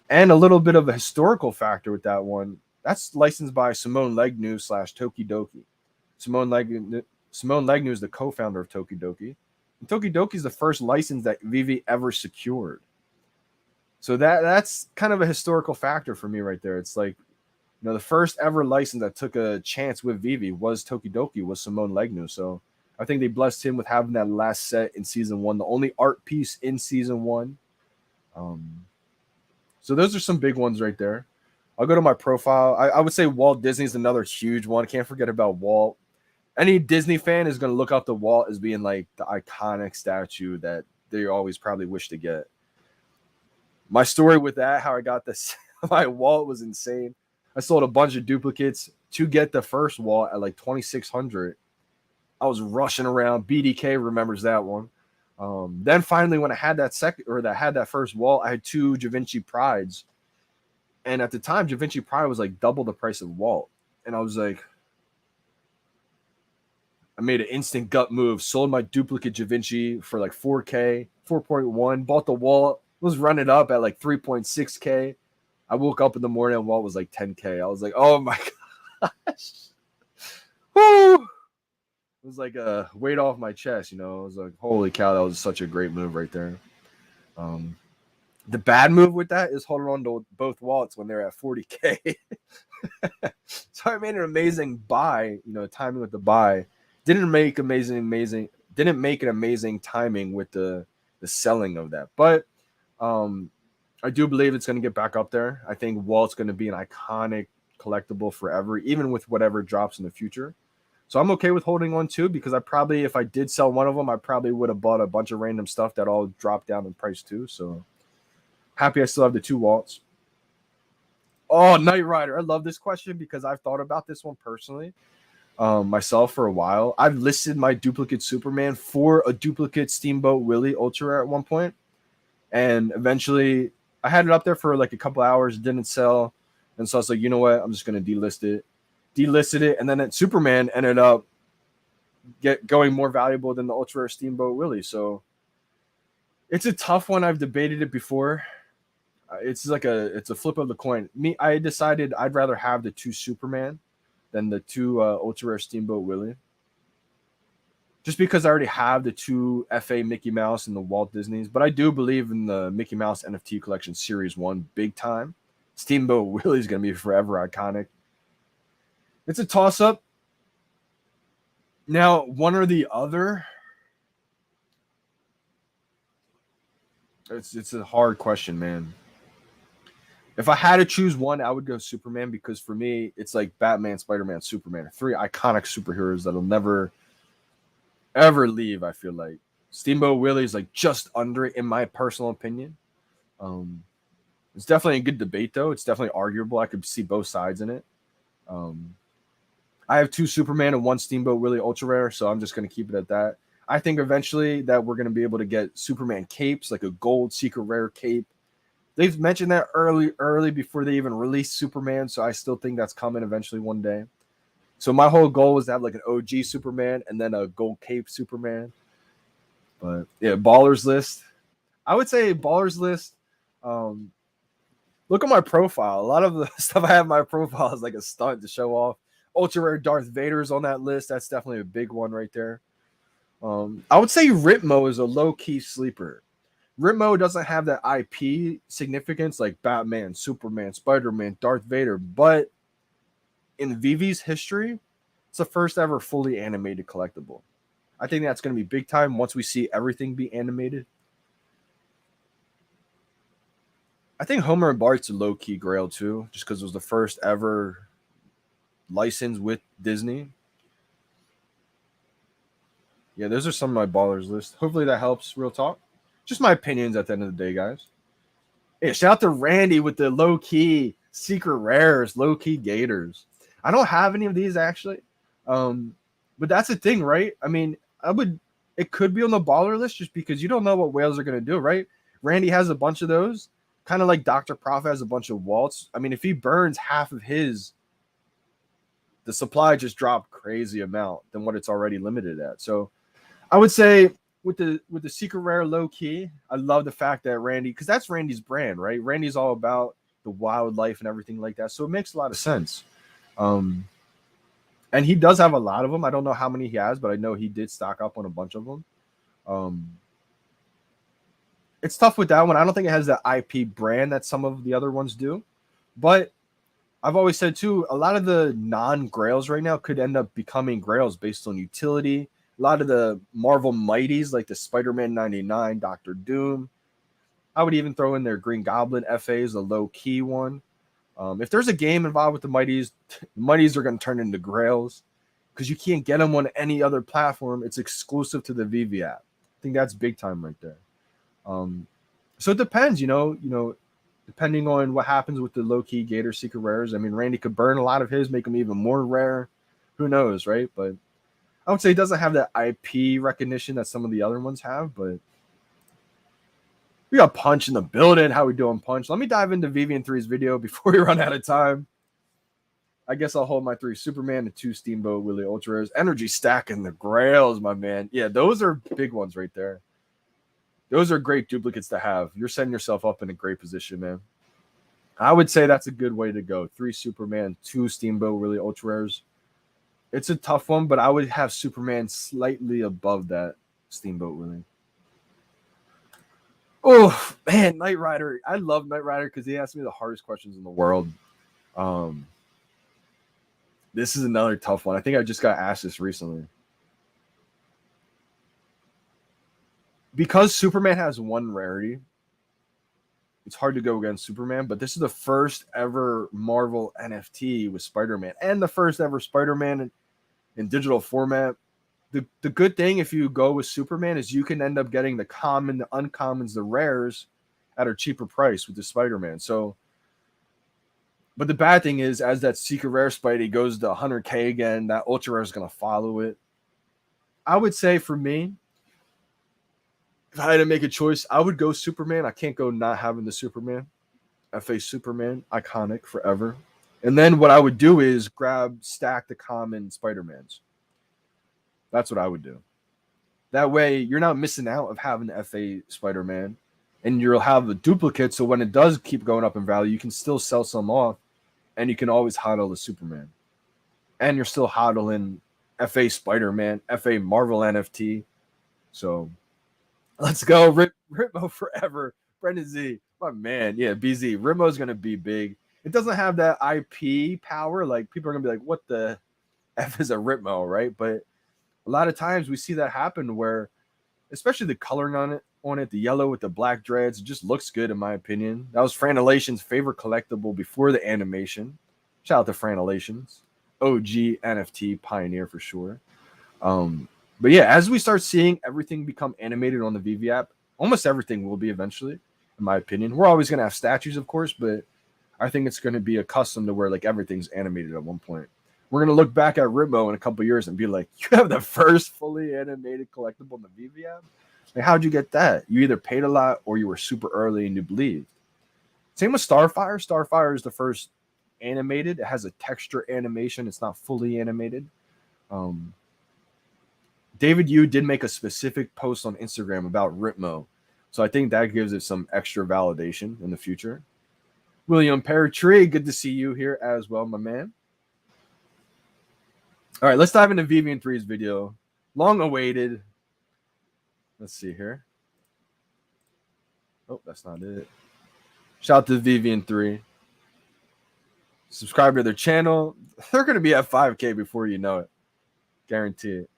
And a little bit of a historical factor with that one. That's licensed by Simone Legnu / Tokidoki. Simone Legnu is the co-founder of Tokidoki. And Tokidoki is the first license that VeVe ever secured. So that's kind of a historical factor for me right there. It's like, the first ever license that took a chance with VeVe was Tokidoki, was Simone Legnu. So I think they blessed him with having that last set in season 1, the only art piece in season 1. So those are some big ones right there. I'll go to my profile. I would say Walt Disney is another huge one. Can't forget about Walt. Any Disney fan is going to look up to Walt as being like the iconic statue that they always probably wish to get. My story with that, how I got this, my Walt was insane. I sold a bunch of duplicates to get the first Walt at like 2,600. I was rushing around. BDK remembers that one. Then finally, when I had that first Walt, I had 2 Da Vinci Prides. And at the time, Da Vinci Pride was like double the price of Walt. And I was like, I made an instant gut move, sold my duplicate Da Vinci for like 4K, 4.1, bought the Walt, was running up at like 3.6K. I woke up in the morning and Walt was like 10K. I was like, oh my gosh. Woo! It was like a weight off my chest, I was like, holy cow, that was such a great move right there. The bad move with that is holding on to both wallets when they're at 40K. So I made an amazing buy, timing with the buy. Didn't make an amazing timing with the selling of that. But I do believe it's going to get back up there. I think Walt's going to be an iconic collectible forever, even with whatever drops in the future. So I'm okay with holding on too, because if I did sell one of them, I probably would have bought a bunch of random stuff that all dropped down in price too. So happy I still have the 2 Walts. Oh, Knight Rider. I love this question because I've thought about this one personally myself for a while. I've listed my duplicate Superman for a duplicate Steamboat Willie Ultra Rare at one point. And eventually I had it up there for like a couple hours, didn't sell. And so I was like, you know what? I'm just going to delist it. Delisted it. And then that Superman ended up going more valuable than the Ultra Rare Steamboat Willie. So it's a tough one. I've debated it before. It's a flip of the coin. I decided I'd rather have the 2 Superman than the 2 Ultra Rare Steamboat Willie. just because I already have the 2 FA Mickey Mouse and the Walt Disney's, but I do believe in the Mickey Mouse NFT collection Series 1 big time. Steamboat Willie's going to be forever iconic. It's a toss-up. Now, one or the other, it's a hard question, man. If I had to choose one, I would go Superman, because for me, it's like Batman, Spider-Man, Superman. 3 iconic superheroes that'll never, ever leave, I feel like. Steamboat Willie is like just under it, in my personal opinion. It's definitely a good debate, though. It's definitely arguable. I could see both sides in it. I have 2 Superman and 1 Steamboat Willie Ultra Rare, so I'm just going to keep it at that. I think eventually that we're going to be able to get Superman capes, like a gold secret rare cape. They've mentioned that early before they even released Superman, so I still think that's coming eventually one day. So my whole goal was to have like an OG Superman and then a gold cape Superman. But yeah, Ballers list. I would say Ballers list. Look at my profile. A lot of the stuff I have in my profile is like a stunt to show off. Ultra rare Darth Vader's on that list. That's definitely a big one right there. I would say Ritmo is a low-key sleeper. Ritmo doesn't have that IP significance like Batman, Superman, Spider-Man, Darth Vader, but in VeVe's history, it's the first ever fully animated collectible. I think that's going to be big time once we see everything be animated. I think Homer and Bart's a low-key Grail too, just because it was the first ever license with Disney. Yeah, those are some of my ballers list. Hopefully that helps. Real talk. Just my opinions at the end of the day, guys. Hey, shout out to Randy with the low-key secret rares, low-key gators. I don't have any of these actually. But that's the thing, right? I mean, it could be on the baller list just because you don't know what whales are going to do, right? Randy has a bunch of those, kind of like Dr. Prof has a bunch of Waltz. I mean, if he burns half of his, the supply just dropped crazy amount than what it's already limited at. So I would say with the secret rare low key, I love the fact that Randy, because that's Randy's brand, right? Randy's all about the wildlife and everything like that. So it makes a lot of sense. And he does have a lot of them. I don't know how many he has, but I know he did stock up on a bunch of them. It's tough with that one. I don't think it has the IP brand that some of the other ones do. But I've always said, too, a lot of the non-Grails right now could end up becoming Grails based on utility. A lot of the Marvel Mighties, like the Spider-Man 99, Doctor Doom. I would even throw in their Green Goblin FAs, a low-key one. If there's a game involved with the Mighties are going to turn into Grails because you can't get them on any other platform. It's exclusive to the VeVe app. I think that's big time right there. So it depends, depending on what happens with the low-key Gator Secret Rares. I mean, Randy could burn a lot of his, make them even more rare. Who knows, right? But I would say he doesn't have that IP recognition that some of the other ones have, but we got Punch in the building. How we doing, Punch? Let me dive into VeVe and 3's video before we run out of time. I guess I'll hold my 3 Superman and 2 Steamboat Willie Ultra Rares. Energy stacking the Grails, my man. Yeah, those are big ones right there. Those are great duplicates to have. You're setting yourself up in a great position, man. I would say that's a good way to go. 3 Superman, 2 Steamboat Willie Ultra Rares. It's a tough one, but I would have Superman slightly above that Steamboat Willie. Oh, man, Knight Rider. I love Knight Rider because he asked me the hardest questions in the world. This is another tough one. I think I just got asked this recently. Because Superman has 1 rarity, it's hard to go against Superman, but this is the first ever Marvel NFT with Spider-Man and the first ever Spider-Man in digital format. The good thing if you go with Superman is you can end up getting the common, the uncommons, the rares at a cheaper price with the Spider-Man. So, but the bad thing is as that secret rare Spidey goes to 100K again, that ultra rare is going to follow it. I would say for me, if I had to make a choice, I would go Superman. I can't go not having the Superman. FA Superman, iconic forever. And then what I would do is stack the common Spider-Mans. That's what I would do. That way, you're not missing out of having the FA Spider-Man, and you'll have a duplicate. So when it does keep going up in value, you can still sell some off, and you can always hodl the Superman. And you're still hodling FA Spider-Man, FA Marvel NFT. So let's go. Ritmo forever. Brendan Z, my man. Yeah, BZ. Ritmo's going to be big. It doesn't have that IP power. Like, people are going to be like, what the F is a Ritmo, right? But a lot of times we see that happen where, especially the coloring on it, the yellow with the black dreads, it just looks good in my opinion. That was Franelation's favorite collectible before the animation. Shout out to Franelations. OG NFT pioneer for sure. But yeah, as we start seeing everything become animated on the VeVe app, almost everything will be eventually, in my opinion. We're always going to have statues, of course, but I think it's going to be accustomed to where like everything's animated at one point. We're going to look back at Ritmo in a couple years and be like, you have the first fully animated collectible in the VeVe app? Like, how'd you get that? You either paid a lot or you were super early and you believed. Same with Starfire. Starfire is the first animated. It has a texture animation. It's not fully animated. David Yu did make a specific post on Instagram about Ritmo. So I think that gives it some extra validation in the future. William Perritree, good to see you here as well, my man. All right, let's dive into VeVe 3's video. Long awaited. Let's see here. Oh, that's not it. Shout out to VeVe 3. Subscribe to their channel. They're going to be at 5K before you know it. Guarantee it.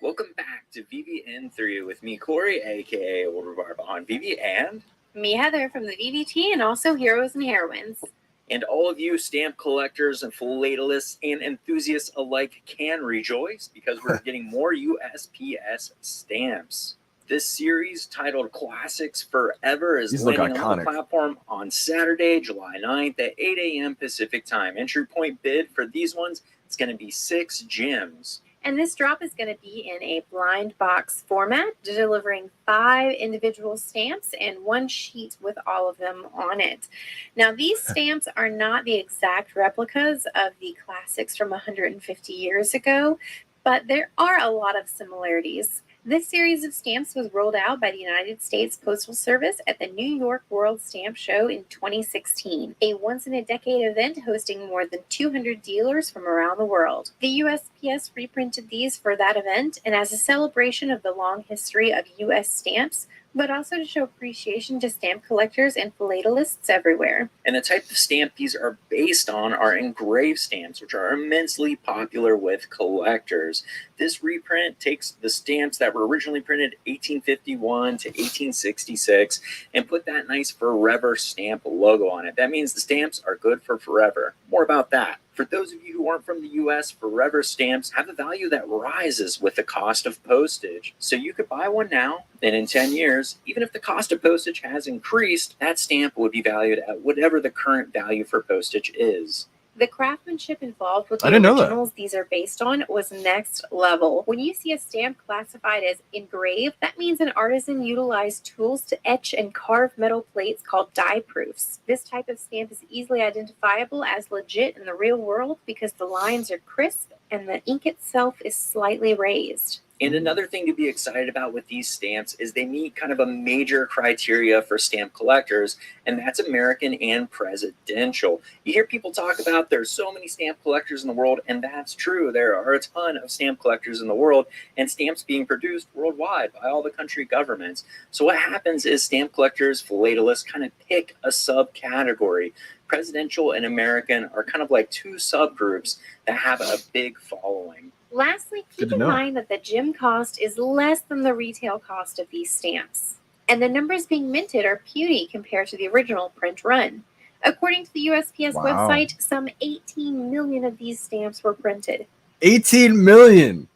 Welcome back to VeVe 3 with me, Corey, aka Older Barb on VeVe, and me, Heather, from the VVT, and also Heroes and Heroines. And all of you stamp collectors and philatelists and enthusiasts alike can rejoice because we're getting more USPS stamps. This series, titled Classics Forever, is landing on the platform on Saturday, July 9th at 8 a.m. Pacific time. Entry point bid for these ones is going to be 6 gems. And this drop is going to be in a blind box format, delivering 5 individual stamps and 1 sheet with all of them on it. Now, these stamps are not the exact replicas of the classics from 150 years ago, but there are a lot of similarities. This series of stamps was rolled out by the United States Postal Service at the New York World Stamp Show in 2016, a once-in-a-decade event hosting more than 200 dealers from around the world. The USPS reprinted these for that event and as a celebration of the long history of U.S. stamps, but also to show appreciation to stamp collectors and philatelists everywhere. And the type of stamp these are based on are engraved stamps, which are immensely popular with collectors. This reprint takes the stamps that were originally printed 1851 to 1866 and put that nice forever stamp logo on it. That means the stamps are good for forever. More about that. For those of you who aren't from the US, forever stamps have a value that rises with the cost of postage. So you could buy one now, and in 10 years, even if the cost of postage has increased, that stamp would be valued at whatever the current value for postage is. The craftsmanship involved with the originals these are based on was next level. When you see a stamp classified as engraved, that means an artisan utilized tools to etch and carve metal plates called die proofs. This type of stamp is easily identifiable as legit in the real world because the lines are crisp and the ink itself is slightly raised. And another thing to be excited about with these stamps is they meet kind of a major criteria for stamp collectors, and that's American and presidential. You hear people talk about there's so many stamp collectors in the world, and that's true. There are a ton of stamp collectors in the world, and stamps being produced worldwide by all the country governments. So what happens is stamp collectors, philatelists kind of pick a subcategory. Presidential and American are kind of like 2 subgroups that have a big following. Lastly, keep in mind that the gem cost is less than the retail cost of these stamps, and the numbers being minted are puny compared to the original print run. According to the USPS website, some 18 million of these stamps were printed. 18 million!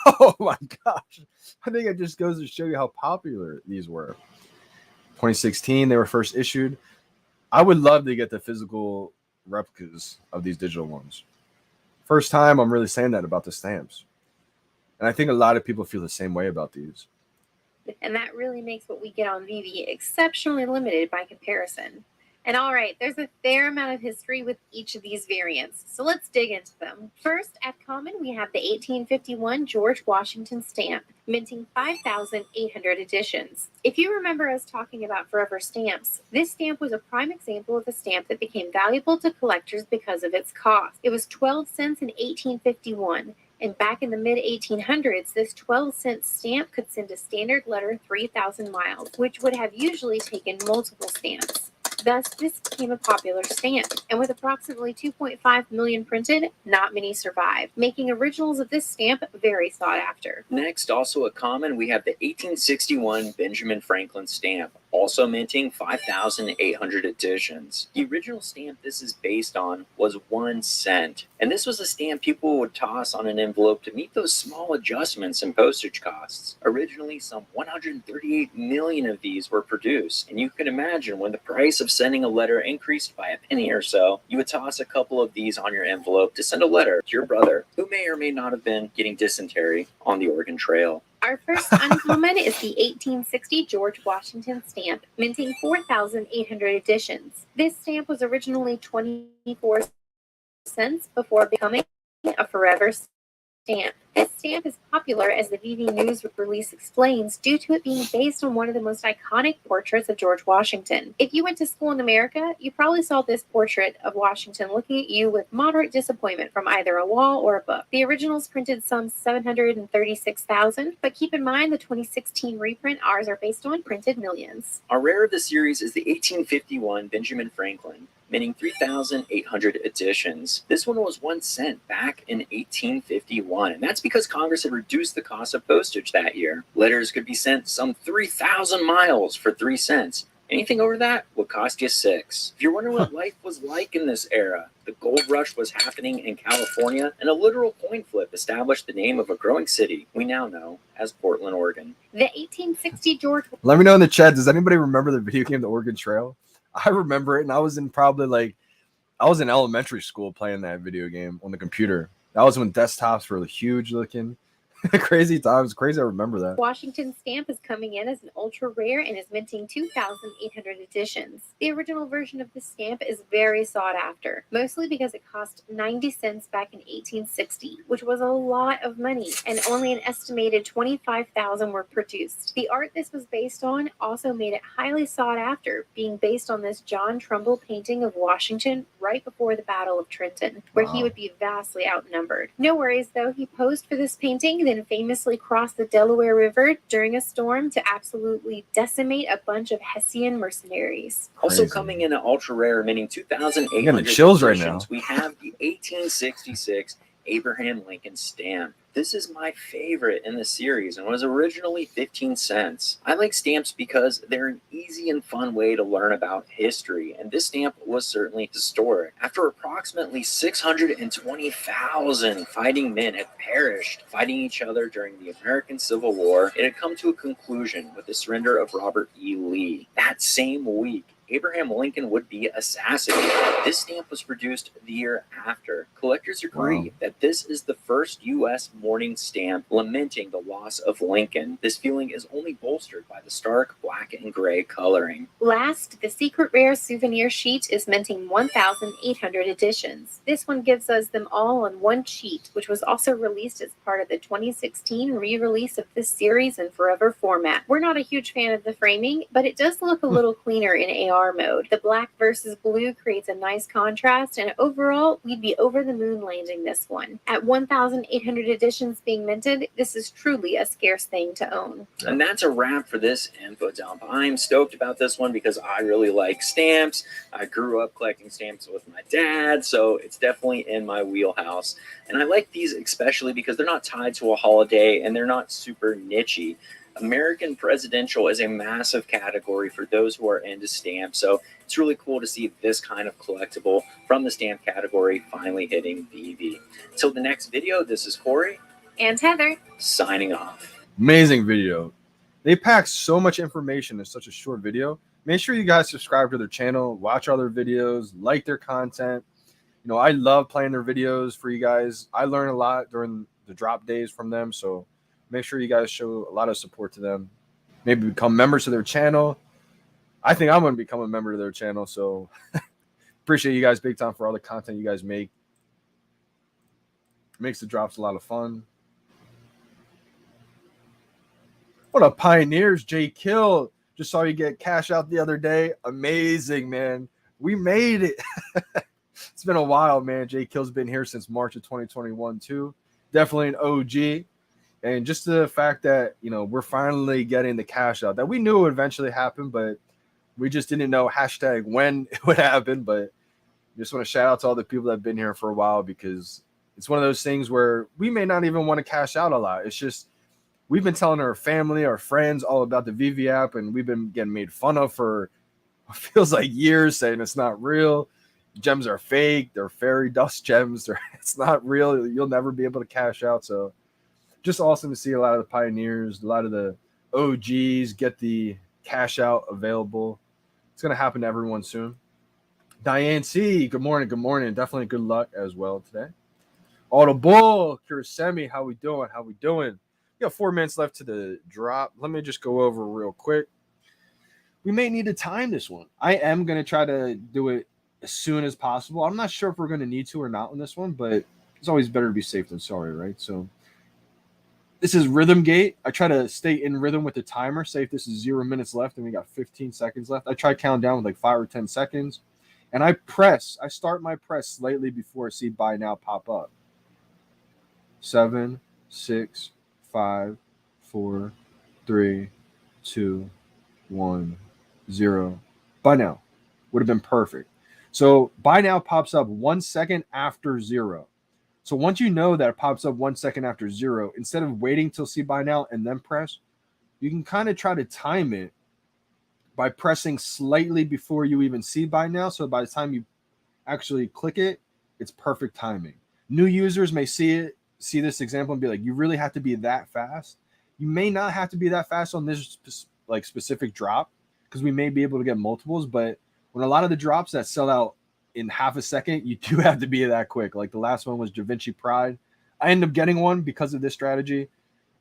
Oh my gosh. I think it just goes to show you how popular these were. 2016, they were first issued. I would love to get the physical replicas of these digital ones. First time I'm really saying that about the stamps. And I think a lot of people feel the same way about these. And that really makes what we get on VeVe exceptionally limited by comparison. And all right, there's a fair amount of history with each of these variants, so let's dig into them. First, at common, we have the 1851 George Washington stamp, minting 5,800 editions. If you remember us talking about forever stamps, this stamp was a prime example of a stamp that became valuable to collectors because of its cost. It was 12 cents in 1851, And back in the mid 1800s, this 12-cent stamp could send a standard letter 3,000 miles, which would have usually taken multiple stamps. Thus, this became a popular stamp, and with approximately 2.5 million printed, not many survive, making originals of this stamp very sought after. Next, also a common, we have the 1861 Benjamin Franklin stamp, also minting 5,800 editions. The original stamp this is based on was 1 cent, and this was a stamp people would toss on an envelope to meet those small adjustments in postage costs. Originally, some 138 million of these were produced, and you can imagine when the price of sending a letter increased by a penny or so, you would toss a couple of these on your envelope to send a letter to your brother, who may or may not have been getting dysentery on the Oregon Trail. Our first uncommon is the 1860 George Washington stamp, minting 4,800 editions. This stamp was originally 24 cents before becoming a forever stamp. This stamp is popular, as the VeVe News release explains, due to it being based on one of the most iconic portraits of George Washington. If you went to school in America, you probably saw this portrait of Washington looking at you with moderate disappointment from either a wall or a book. The originals printed some 736,000, but keep in mind the 2016 reprint ours are based on printed millions. Our rare of the series is the 1851 Benjamin Franklin, minting 3,800 editions. This one was 1 cent back in 1851, and that's because Congress had reduced the cost of postage that year. Letters could be sent some 3,000 miles for 3 cents. Anything over that would cost you 6. If you're wondering what life was like in this era, the gold rush was happening in California, and a literal coin flip established the name of a growing city we now know as Portland, Oregon. The 1860 George... Let me know in the chat, does anybody remember the video game The Oregon Trail? I remember it, and I was in elementary school playing that video game on the computer. That was when desktops were huge looking. Crazy times. Crazy, I remember that. Washington stamp is coming in as an ultra rare and is minting 2,800 editions. The original version of this stamp is very sought after, mostly because it cost 90 cents back in 1860, which was a lot of money, and only an estimated 25,000 were produced. The art this was based on also made it highly sought after, being based on this John Trumbull painting of Washington right before the Battle of Trenton, where he would be vastly outnumbered. No worries though, he posed for this painting, then famously crossed the Delaware River during a storm to absolutely decimate a bunch of Hessian mercenaries. Also coming in at ultra rare, minting 2,800 getting the chills right now. editions, we have the 1866 Abraham Lincoln stamp. This is my favorite in the series and was originally 15 cents. I like stamps because they're an easy and fun way to learn about history, and this stamp was certainly historic. After approximately 620,000 fighting men had perished fighting each other during the American Civil War, it had come to a conclusion with the surrender of Robert E. Lee. That same week, Abraham Lincoln would be assassinated. This stamp was produced the year after. Collectors agree that this is the first U.S. mourning stamp lamenting the loss of Lincoln. This feeling is only bolstered by the stark black and gray coloring. Last, the secret rare souvenir sheet is minting 1,800 editions. This one gives us them all on one sheet, which was also released as part of the 2016 re-release of this series in forever format. We're not a huge fan of the framing, but it does look a little cleaner in AR mode. The black versus blue creates a nice contrast, and overall, we'd be over the moon landing this one. At 1,800 editions being minted, this is truly a scarce thing to own. And that's a wrap for this info dump. I'm stoked about this one because I really like stamps. I grew up collecting stamps with my dad, so it's definitely in my wheelhouse. And I like these especially because they're not tied to a holiday and they're not super nichey. American presidential is a massive category for those who are into stamps, so it's really cool to see this kind of collectible from the stamp category finally hitting VeVe. Until the next video, this is Corey and Heather signing off. Amazing video. They pack so much information in such a short video. Make sure you guys subscribe to their channel, watch other videos, like their content. You know, I love playing their videos for you guys. I learn a lot during the drop days from them, so make sure you guys show a lot of support to them. Maybe become members of their channel. I think I'm going to become a member of their channel. So appreciate you guys big time for all the content you guys make. Makes the drops a lot of fun. What up, Pioneers? J Kill. Just saw you get cash out the other day. Amazing, man. We made it. It's been a while, man. J Kill's been here since March of 2021 too. definitely an OG. And just the fact that, we're finally getting the cash out that we knew would eventually happen, but we just didn't know hashtag when it would happen. But just want to shout out to all the people that have been here for a while, because it's one of those things where we may not even want to cash out a lot. It's just we've been telling our family, our friends all about the VeVe app, and we've been getting made fun of for what feels like years, saying it's not real. Gems are fake. They're fairy dust gems. It's not real. You'll never be able to cash out. So just awesome to see a lot of the pioneers, a lot of the OGs get the cash out available. It's going to happen to everyone soon. Diane C, good morning. Good morning. Definitely good luck as well today. Audible, Kurosemi, how we doing? How we doing? We got 4 minutes left to the drop. Let me just go over real quick. We may need to time this one. I am going to try to do it as soon as possible. I'm not sure if we're going to need to or not on this one, but it's always better to be safe than sorry, right? So this is Rhythm Gate. I try to stay in rhythm with the timer. Say if this is 0 minutes left and we got 15 seconds left, I try counting down with like 5 or 10 seconds. And I start my press slightly before I see buy now pop up. 7, 6, 5, 4, 3, 2, 1, 0. Buy now would have been perfect. So buy now pops up 1 second after 0. So once you know that it pops up 1 second after 0, instead of waiting till see buy now and then press, you can kind of try to time it by pressing slightly before you even see buy now. So by the time you actually click it, it's perfect timing. New users may see this example and be like, you really have to be that fast. You may not have to be that fast on this like specific drop, because we may be able to get multiples, but when a lot of the drops that sell out in half a second, you do have to be that quick. Like the last one was Da Vinci Pride. I ended up getting one because of this strategy.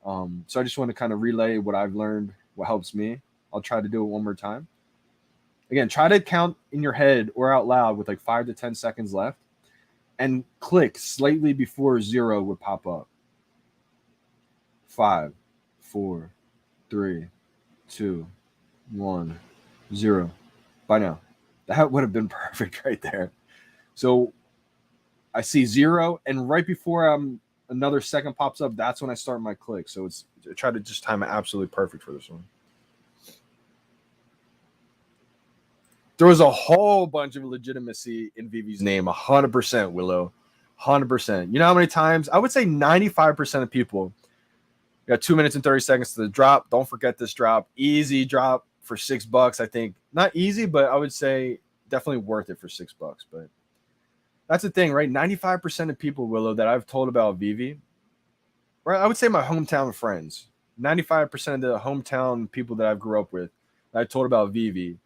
So I just want to kind of relay what I've learned, what helps me. I'll try to do it one more time. Again, try to count in your head or out loud with like 5 to 10 seconds left, and click slightly before 0 would pop up. 5, 4, 3, 2, 1, 0. Buy now. That would have been perfect right there. So I see 0, and right before another second pops up, that's when I start my click. So I try to just time it absolutely perfect for this one. There was a whole bunch of legitimacy in VeVe's name, 100%, Willow, 100%. You know how many times? I would say 95% of people got 2 minutes and 30 seconds to the drop. Don't forget this drop. Easy drop for $6. I think not easy, but I would say definitely worth it for $6. But that's the thing, right? 95% of people, Willow, that I've told about VeVe, right? I would say my hometown friends, 95% of the hometown people that I've grew up with, that I told about VeVe,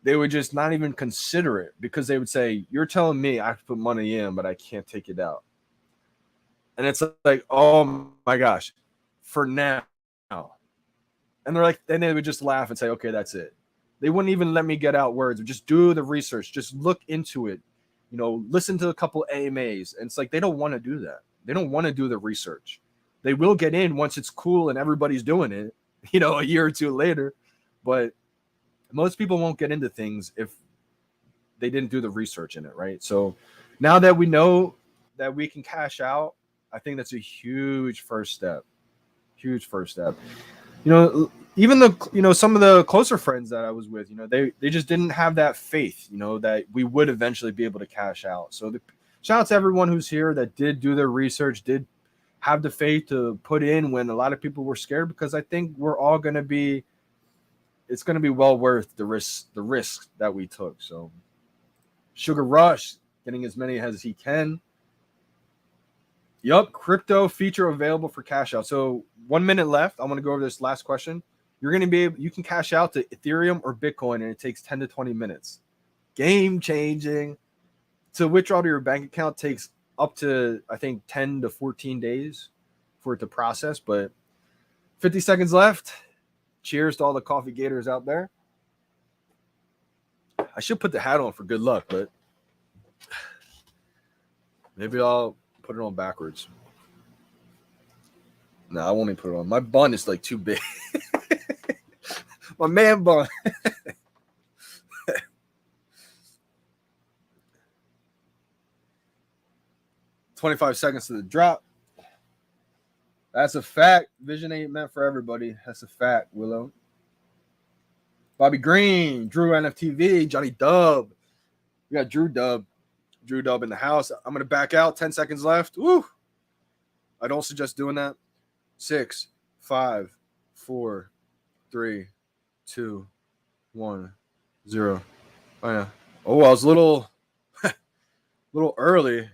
they would just not even consider it, because they would say, you're telling me I have to put money in, but I can't take it out. And it's like, oh my gosh, for now. And they're like, then they would just laugh and say, okay, that's it. They wouldn't even let me get out words. Just do the research. Just look into it. Listen to a couple AMAs. And it's like, they don't want to do that. They don't want to do the research. They will get in once it's cool and everybody's doing it, a year or two later. But most people won't get into things if they didn't do the research in it, right? So now that we know that we can cash out, I think that's a huge first step. Huge first step. Even some of the closer friends that I was with, they just didn't have that faith, that we would eventually be able to cash out. So shout out to everyone who's here that did do their research, did have the faith to put in when a lot of people were scared, because I think we're all going to be, it's going to be well worth the risk that we took. So Sugar Rush, getting as many as he can. Yup, crypto feature available for cash out. So 1 minute left. I want to go over this last question. You can cash out to Ethereum or Bitcoin, and it takes 10 to 20 minutes. Game changing. To withdraw to your bank account takes up to, I think, 10 to 14 days for it to process. But 50 seconds left. Cheers to all the coffee gators out there. I should put the hat on for good luck, but maybe I'll put it on backwards. No, I won't even put it on. My bun is like too big. My man bun. 25 seconds to the drop. That's a fact. Vision ain't meant for everybody. That's a fact, Willow. Bobby Green, Drew NFTV, Johnny Dub. We got Drew Dub in the house. I'm going to back out. 10 seconds left. Woo. I don't suggest doing that. 6, 5, 4, 3, 2, 1, 0. Oh, yeah. Oh, I was a little early.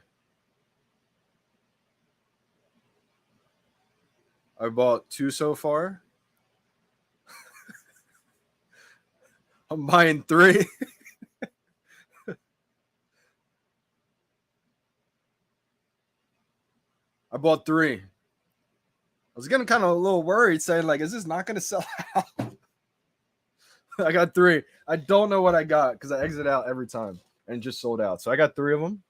I bought 2 so far. I'm buying 3. I bought 3. I was getting kind of a little worried, saying, like, is this not going to sell out? I got 3. I don't know what I got because I exit out every time and just sold out. So I got 3 of them.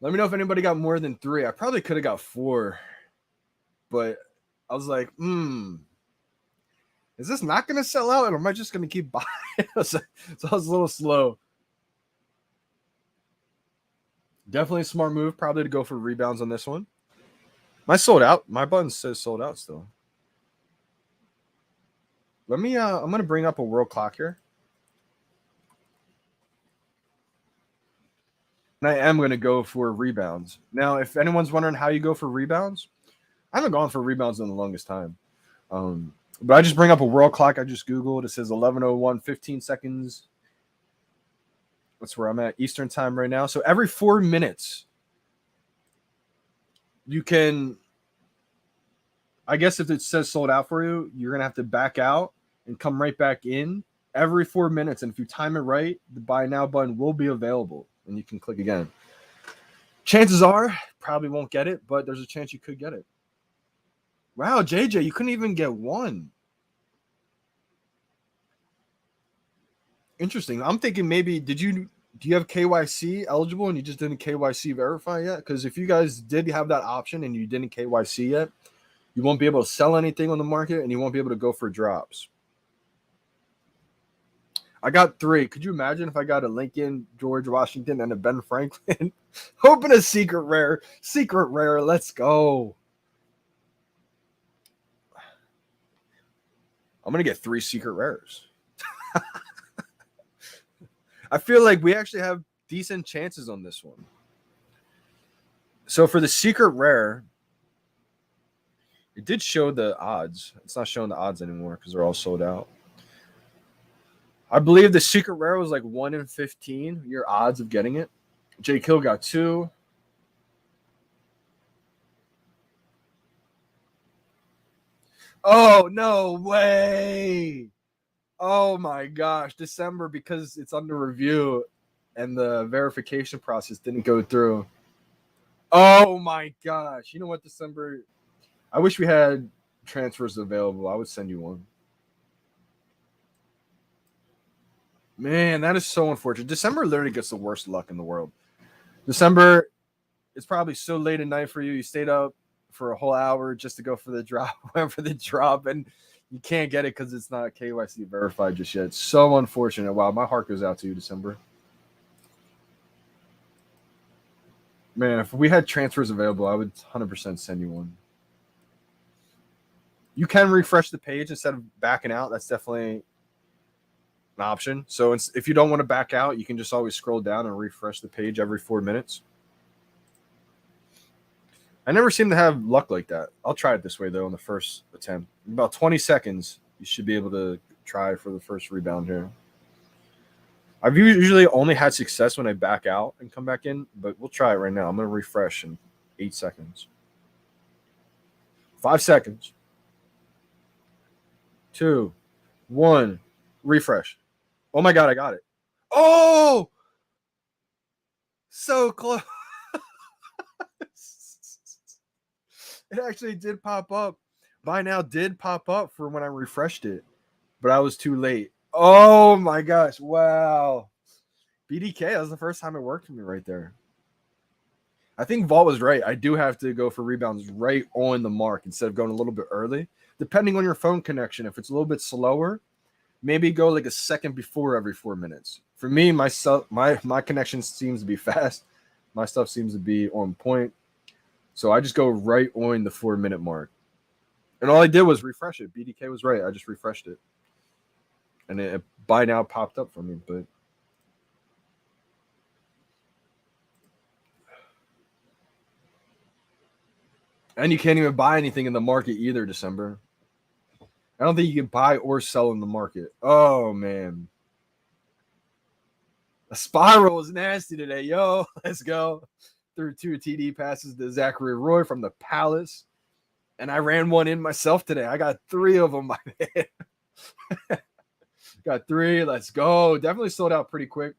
Let me know if anybody got more than 3. I probably could have got 4. But I was like, is this not going to sell out? Or am I just going to keep buying? So I was a little slow. Definitely a smart move, probably to go for rebounds on this one. My sold out. My button says sold out still. Let me, I'm going to bring up a world clock here. And I am going to go for rebounds. Now, if anyone's wondering how you go for rebounds, I haven't gone for rebounds in the longest time. But I just bring up a world clock. I just Googled. It says 11:01, 15 seconds. That's where I'm at Eastern time right now. So every 4 minutes, you can, I guess if it says sold out for you, you're going to have to back out and come right back in every 4 minutes. And if you time it right, the buy now button will be available and you can click again. Chances are, probably won't get it, but there's a chance you could get it. Wow, JJ, you couldn't even get 1. Interesting. I'm thinking maybe, do you have KYC eligible and you just didn't KYC verify yet? Because if you guys did have that option and you didn't KYC yet, you won't be able to sell anything on the market and you won't be able to go for drops. I got 3. Could you imagine if I got a Lincoln, George Washington, and a Ben Franklin? Hoping a secret rare. Secret rare. Let's go. I'm going to get 3 secret rares. I feel like we actually have decent chances on this one. So for the secret rare, it did show the odds. It's not showing the odds anymore because they're all sold out. I believe the secret rare was like 1 in 15, your odds of getting it. J. Kill got 2. Oh, no way. Oh my gosh, December, because it's under review and the verification process didn't go through. Oh my gosh. You know what, December? I wish we had transfers available. I would send you one. Man, that is so unfortunate. December literally gets the worst luck in the world. December, it's probably so late at night for you. You stayed up for a whole hour just to go for the drop, went for the drop, and you can't get it because it's not KYC verified just yet. So unfortunate. Wow, my heart goes out to you, December. Man, if we had transfers available, I would 100% send you one. You can refresh the page instead of backing out. That's definitely an option. So if you don't want to back out, you can just always scroll down and refresh the page every 4 minutes. I never seem to have luck like that. I'll try it this way, though, on the first attempt. In about 20 seconds, you should be able to try for the first rebound here. I've usually only had success when I back out and come back in, but we'll try it right now. I'm going to refresh in 8 seconds. 5 seconds. 2, 1, refresh. Oh, my God, I got it. Oh! So close. It actually did pop up. Buy now did pop up for when I refreshed it, but I was too late. Oh my gosh. Wow. BDK, that was the first time it worked for me right there. I think Vault was right. I do have to go for rebounds right on the mark instead of going a little bit early. Depending on your phone connection, if it's a little bit slower, maybe go like a second before every 4 minutes. For me, my connection seems to be fast. My stuff seems to be on point. So I just go right on the 4-minute mark. And all I did was refresh it. BDK was right. I just refreshed it. And it buy now popped up for me. But and you can't even buy anything in the market either, December. I don't think you can buy or sell in the market. Oh, man. A spiral is nasty today. Yo, let's go. Threw 2 TD passes to Zachary Roy from the Palace. And I ran one in myself today. I got 3 of them, my man. Got 3. Let's go. Definitely sold out pretty quick.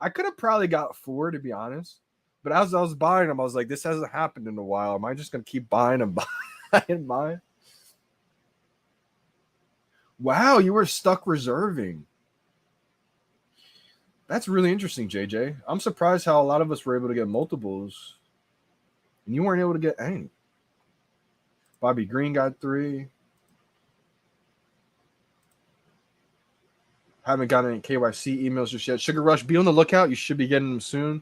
I could have probably got 4, to be honest. But as I was buying them, I was like, this hasn't happened in a while. Am I just going to keep buying and buying mine? Wow, you were stuck reserving. That's really interesting, JJ. I'm surprised how a lot of us were able to get multiples. And you weren't able to get any. Bobby Green got 3. Haven't gotten any KYC emails just yet. Sugar Rush, be on the lookout. You should be getting them soon.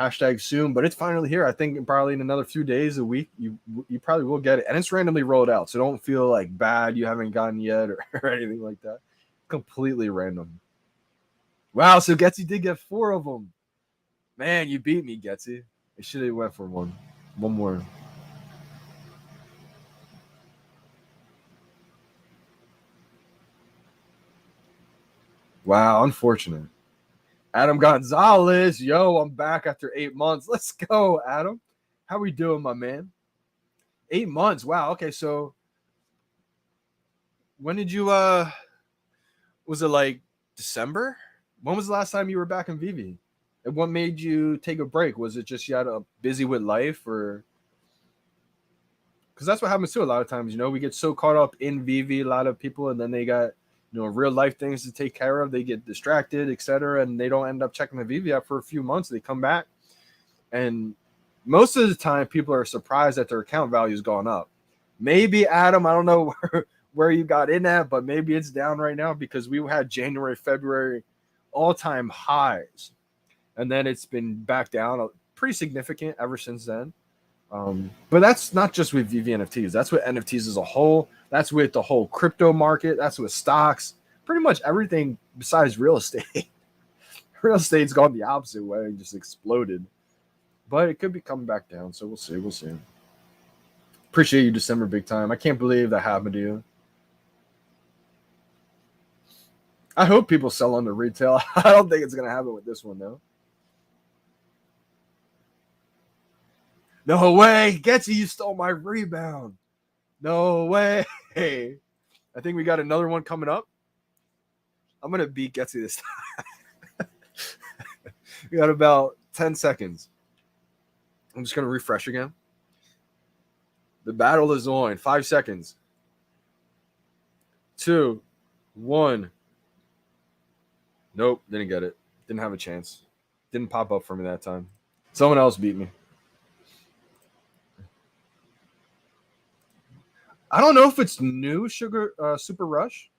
Hashtag soon, but it's finally here. I think probably in another few days, a week, you probably will get it. And it's randomly rolled out, so don't feel like bad you haven't gotten yet or anything like that. Completely random. Wow, so Getsy did get 4 of them. Man, you beat me, Getsy. I should have went for one more. Wow, unfortunate. Adam Gonzalez, yo, I'm back after 8 months. Let's go, Adam. How we doing, my man? 8 months. Wow. Okay, so when did you was it like December? When was the last time you were back in VeVe? And what made you take a break? Was it just you had a busy with life, or because that's what happens too a lot of times, we get so caught up in VeVe, a lot of people, and then they got real life things to take care of. They get distracted, etc., and they don't end up checking the VeVe app for a few months. They come back, and most of the time, people are surprised that their account value has gone up. Maybe, Adam, I don't know where you got in at, but maybe it's down right now because we had January, February all-time highs, and then it's been back down pretty significant ever since then. But that's not just with VeVe NFTs. That's with NFTs as a whole. That's with the whole crypto market. That's with stocks. Pretty much everything besides real estate. Real estate's gone the opposite way and just exploded. But it could be coming back down, so we'll see. We'll see. Appreciate you, December, big time. I can't believe that happened to you. I hope people sell under retail. I don't think it's going to happen with this one, though. No way. Getsy, you stole my rebound. No way. I think we got another one coming up. I'm going to beat Getsy this time. We got about 10 seconds. I'm just going to refresh again. The battle is on. 5 seconds. 2, 1. Nope, didn't get it. Didn't have a chance. Didn't pop up for me that time. Someone else beat me. I don't know if it's new, Super Rush.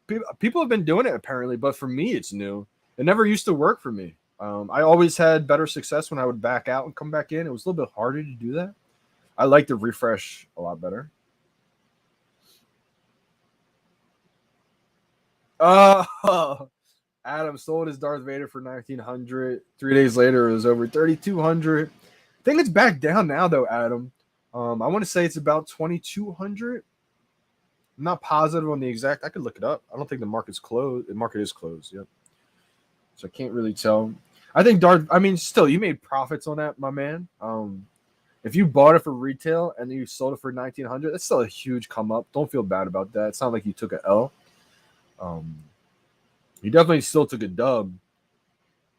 People have been doing it apparently, but for me, it's new. It never used to work for me. I always had better success when I would back out and come back in. It was a little bit harder to do that. I like the refresh a lot better. Adam sold his Darth Vader for $1,900. 3 days later, it was over $3,200. I think it's back down now, though, Adam. I want to say it's about 2,200. I'm not positive on the exact. I could look it up. I don't think the market's closed. The market is closed. Yep. So I can't really tell. I think still, you made profits on that, my man. If you bought it for retail and then you sold it for $1,900, that's still a huge come up. Don't feel bad about that. It's not like you took an L. You definitely still took a dub,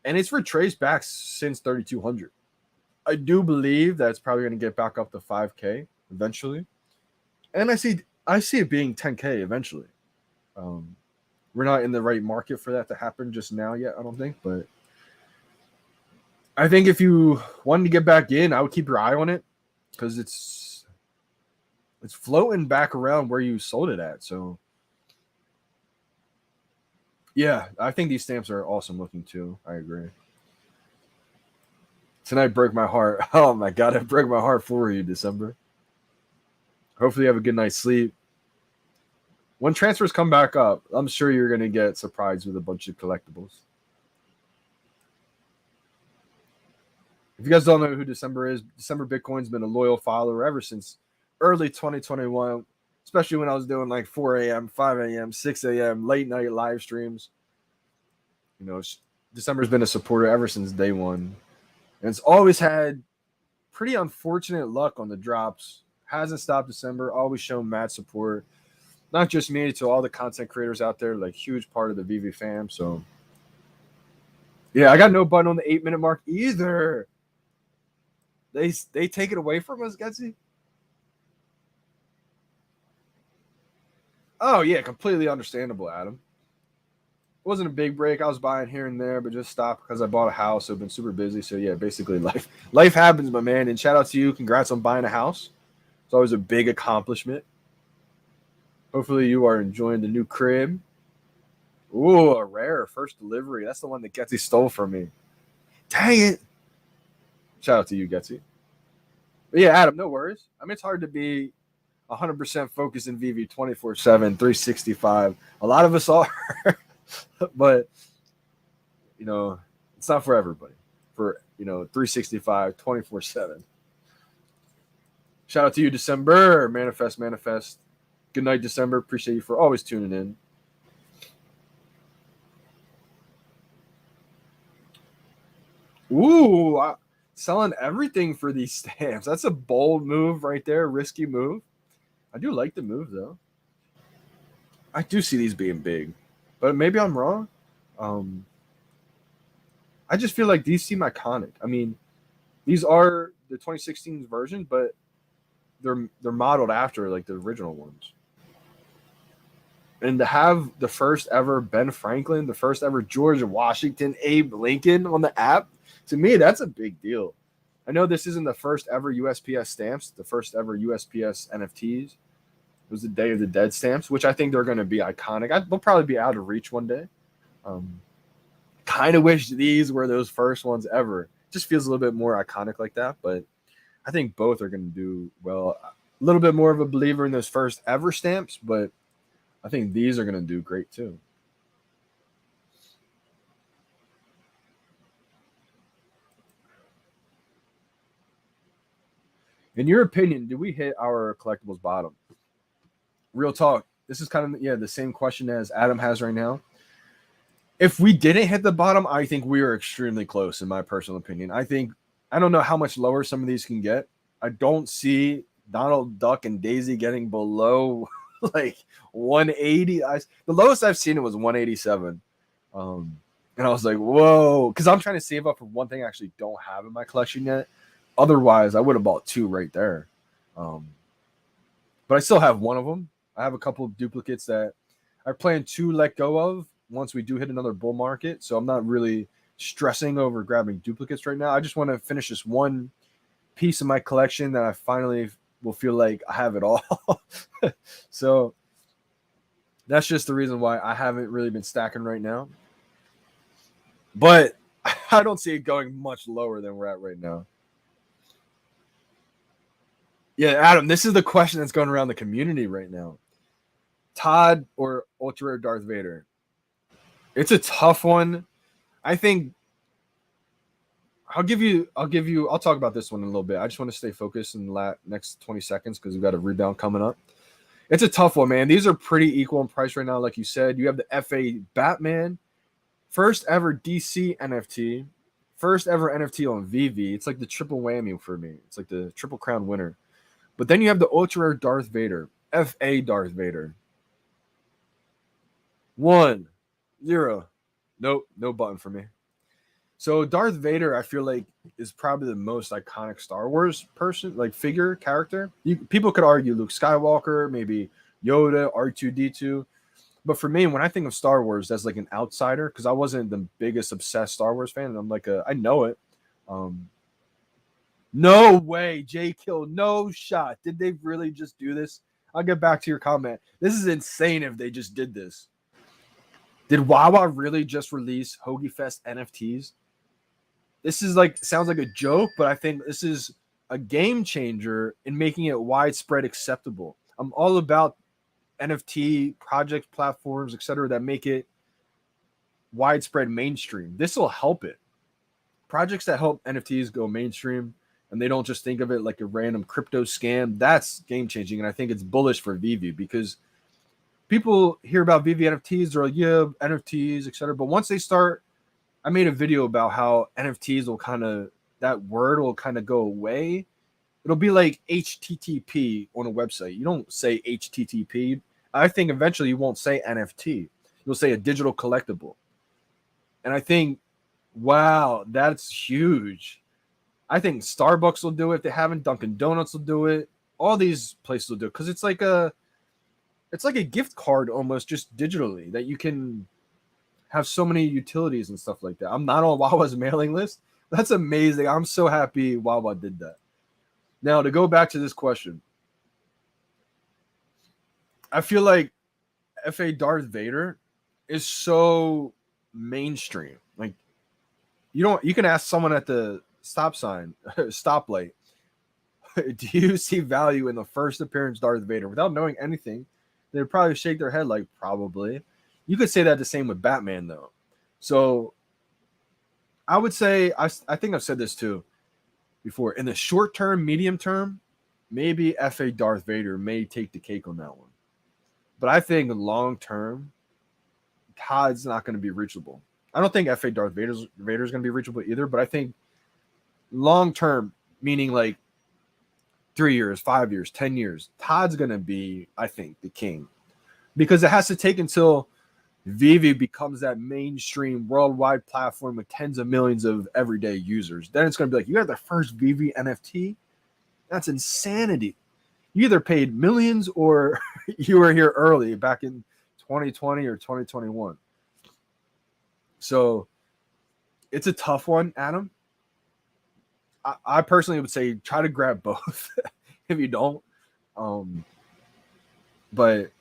and it's retraced back since 3,200. I do believe that it's probably going to get back up to 5K eventually, and I see it being 10K eventually. We're not in the right market for that to happen just now yet, I don't think, but I think if you wanted to get back in, I would keep your eye on it because it's floating back around where you sold it at. So yeah, I think these stamps are awesome looking too. I agree. Tonight broke my heart. Oh my God, it broke my heart for you, December. Hopefully you have a good night's sleep. When transfers come back up, I'm sure you're going to get surprised with a bunch of collectibles. If you guys don't know who December is, December Bitcoin's been a loyal follower ever since early 2021, especially when I was doing like 4 a.m., 5 a.m., 6 a.m., late night live streams. You know, December's been a supporter ever since day one. And it's always had pretty unfortunate luck on the drops. Hasn't stopped December, always shown mad support. Not just me, to all the content creators out there, like huge part of the VeVe fam. So, yeah, I got no button on the 8-minute mark either. They take it away from us, Gutsy? Oh, yeah, completely understandable, Adam. It wasn't a big break. I was buying here and there, but just stopped because I bought a house. So I've been super busy. So, yeah, basically life happens, my man. And shout out to you. Congrats on buying a house. It's always a big accomplishment. Hopefully you are enjoying the new crib. Ooh, a rare first delivery. That's the one that Getsy stole from me. Dang it. Shout out to you, Getsy. But yeah, Adam, no worries. I mean, it's hard to be 100% focused in VeVe 24/7, 365. A lot of us are. But, you know, it's not for everybody. For, 365, 24/7. Shout out to you, December. Manifest. Good night, December. Appreciate you for always tuning in. Ooh, selling everything for these stamps. That's a bold move right there. Risky move. I do like the move, though. I do see these being big, but maybe I'm wrong. I just feel like these seem iconic. I mean, these are the 2016 version, but they're modeled after like the original ones. And to have the first ever Ben Franklin, the first ever George Washington, Abe Lincoln on the app, to me, that's a big deal. I know this isn't the first ever USPS stamps, the first ever USPS NFTs. It was the Day of the Dead stamps, which I think they're going to be iconic. They'll probably be out of reach one day. Kind of wish these were those first ones ever. Just feels a little bit more iconic like that, but I think both are going to do well. A little bit more of a believer in those first ever stamps, but I think these are going to do great too. In your opinion, do we hit our collectibles bottom? Real talk. This is kind of, the same question as Adam has right now. If we didn't hit the bottom, I think we are extremely close, in my personal opinion. I don't know how much lower some of these can get. I don't see Donald Duck and Daisy getting below like 180. The lowest I've seen it was 187. And I was like, whoa, because I'm trying to save up for one thing I actually don't have in my collection yet. Otherwise, I would have bought two right there. But I still have one of them. I have a couple of duplicates that I plan to let go of once we do hit another bull market. So I'm not really stressing over grabbing duplicates right now. I just want to finish this one piece of my collection that I finally will feel like I have it all. So that's just the reason why I haven't really been stacking right now. But I don't see it going much lower than we're at right now. Yeah, Adam, this is the question that's going around the community right now. Todd or Ultra Rare Darth Vader? It's a tough one. I think I'll talk about this one in a little bit. I just want to stay focused in the next 20 seconds because we've got a rebound coming up. It's a tough one, man. These are pretty equal in price right now. Like you said, you have the FA Batman, first ever DC NFT, first ever NFT on VeVe. It's like the triple whammy for me. It's like the triple crown winner. But then you have the Ultra Rare Darth Vader, FA Darth Vader. 1, 0. Nope, no button for me. So Darth Vader, I feel like, is probably the most iconic Star Wars person, like figure, character. People could argue Luke Skywalker, maybe Yoda, R2-D2. But for me, when I think of Star Wars as like an outsider, because I wasn't the biggest obsessed Star Wars fan, and I'm like, I know it. No way, J Kill, no shot. Did they really just do this? I'll get back to your comment. This is insane if they just did this. Did Wawa really just release Hoagie Fest NFTs? this is like sounds like a joke, but I think this is a game changer in making it widespread acceptable. I'm all about NFT project platforms, etc., that make it widespread mainstream. This will help it. Projects that help NFTs go mainstream and they don't just think of it like a random crypto scam, that's game changing. And I think it's bullish for VeVe because people hear about VeVe NFTs, they're like, yeah, NFTs, etc. But once they start, I made a video about how NFTs will kind of, that word will kind of go away. It'll be like HTTP on a website. You don't say HTTP. I think eventually you won't say NFT. You'll say a digital collectible. And I think, wow, that's huge. I think Starbucks will do it if they haven't. Dunkin' Donuts will do it. All these places will do it because it's like a gift card almost, just digitally, that you can have so many utilities and stuff like that. I'm not on Wawa's mailing list. That's amazing. I'm so happy Wawa did that. Now, to go back to this question, I feel like FA Darth Vader is so mainstream. Like, you can ask someone at the stop sign, stoplight, do you see value in the first appearance Darth Vader? Without knowing anything, they'd probably shake their head like, probably. You could say that the same with Batman, though. So I would say, I think I've said this too before. In the short term, medium term, maybe FA Darth Vader may take the cake on that one. But I think long term, Todd's not going to be reachable. I don't think FA Darth Vader is going to be reachable either, but I think long term, meaning like 3 years, 5 years, 10 years, Todd's going to be, I think, the king. Because it has to take until VeVe becomes that mainstream worldwide platform with tens of millions of everyday users. Then it's going to be like, you got the first VeVe NFT? That's insanity. You either paid millions or you were here early back in 2020 or 2021. So it's a tough one, Adam. I personally would say try to grab both if you don't. But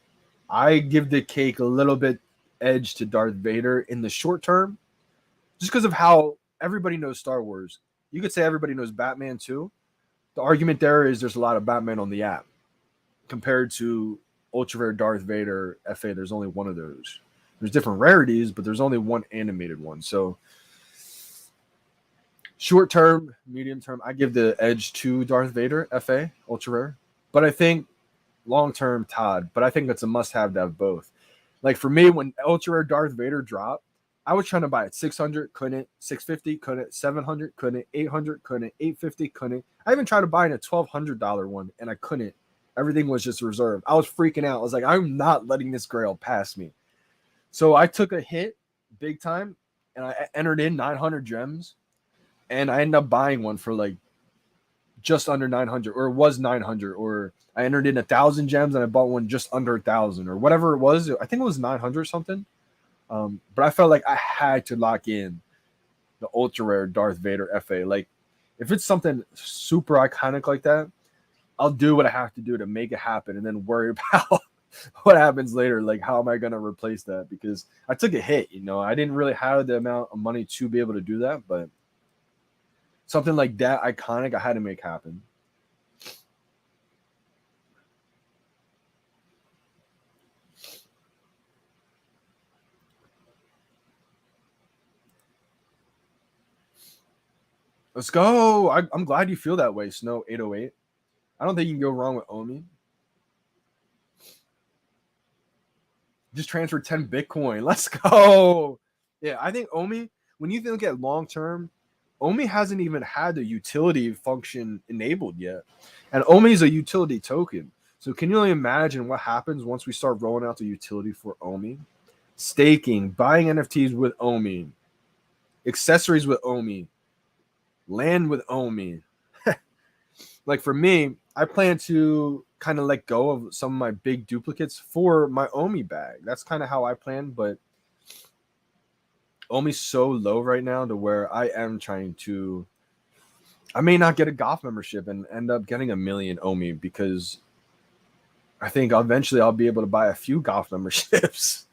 I give the cake a little bit edge to Darth Vader in the short term, just because of how everybody knows Star Wars. You could say everybody knows Batman too. The argument there is there's a lot of Batman on the app compared to Ultra Rare Darth Vader FA. There's only one of those. There's different rarities, but there's only one animated one. So short term, medium term, I give the edge to Darth Vader FA, Ultra Rare. But I think long term, Todd. But I think it's a must have to have both. Like for me, when Ultra Rare Darth Vader dropped, I was trying to buy it 600, couldn't, 650, couldn't, 700, couldn't, 800, couldn't, 850, couldn't. I even tried to buy in a $1,200 one and I couldn't. Everything was just reserved. I was freaking out. I was like, I'm not letting this Grail pass me. So I took a hit big time and I entered in 900 gems and I ended up buying one for like just under 900, or it was 900, or I entered in 1,000 gems and I bought one just under 1,000 or whatever it was. I think it was 900 something. But I felt like I had to lock in the Ultra Rare Darth Vader FA. Like if it's something super iconic like that, I'll do what I have to do to make it happen and then worry about what happens later. Like, how am I going to replace that? Because I took a hit, I didn't really have the amount of money to be able to do that, but something like that iconic, I had to make happen. Let's go. I'm glad you feel that way, Snow 808. I don't think you can go wrong with Omi. Just transfer 10 Bitcoin. Let's go. Yeah, I think Omi, when you look at long term, Omi hasn't even had the utility function enabled yet. And Omi is a utility token. So can you only imagine what happens once we start rolling out the utility for Omi? Staking, buying NFTs with Omi, accessories with Omi, land with Omi. Like for me, I plan to kind of let go of some of my big duplicates for my Omi bag. That's kind of how I plan, but Omi's so low right now to where I am trying to, I may not get a golf membership and end up getting 1 million Omi because I think eventually I'll be able to buy a few golf memberships.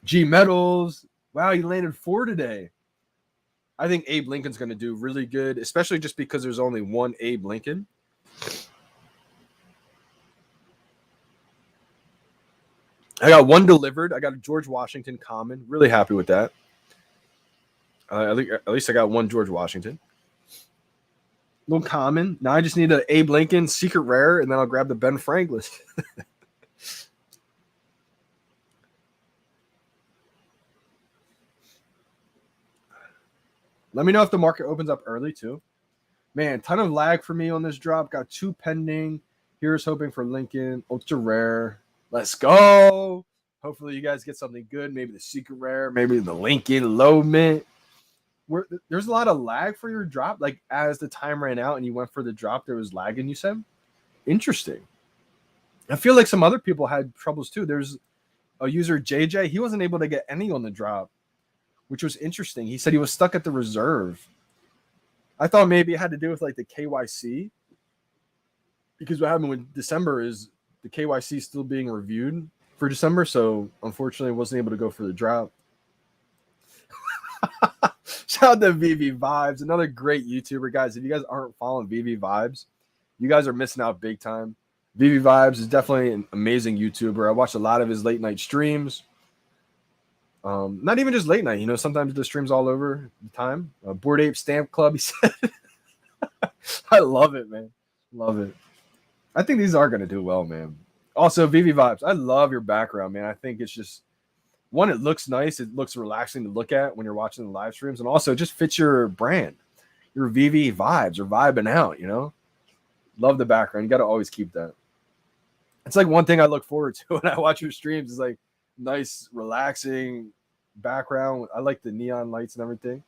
G Metals. Wow, you landed 4 today. I think Abe Lincoln's going to do really good, especially just because there's only one Abe Lincoln. I got one delivered. I got a George Washington common. Really happy with that. At least I got one George Washington. Little common. Now I just need an Abe Lincoln secret rare, and then I'll grab the Ben Franklin. Let me know if the market opens up early too. Man, ton of lag for me on this drop. Got 2 pending. Here's hoping for Lincoln. Ultra rare. Let's go. Hopefully you guys get something good. Maybe the secret rare. Maybe the Lincoln low mint. There's a lot of lag for your drop. Like as the time ran out and you went for the drop, there was lag, and you said, interesting. I feel like some other people had troubles too. There's a user, JJ. He wasn't able to get any on the drop, which was interesting. He said he was stuck at the reserve. I thought maybe it had to do with like the KYC, because what happened with December is the KYC still being reviewed for December. So unfortunately, I wasn't able to go for the drop. Shout out to VeVe Vibes, another great YouTuber, guys. If you guys aren't following VeVe Vibes, you guys are missing out big time. VeVe Vibes is definitely an amazing YouTuber. I watched a lot of his late night streams. Not even just late night, sometimes the streams all over the time. Bored Ape Stamp Club, he said. I love it, man. Love it. I think these are going to do well, man. Also, VeVe Vibes, I love your background, man. I think it's just, one, it looks nice. It looks relaxing to look at when you're watching the live streams. And also, it just fits your brand. Your VeVe Vibes are vibing out, Love the background. You got to always keep that. It's like one thing I look forward to when I watch your streams is like nice, relaxing background. I like the neon lights and everything.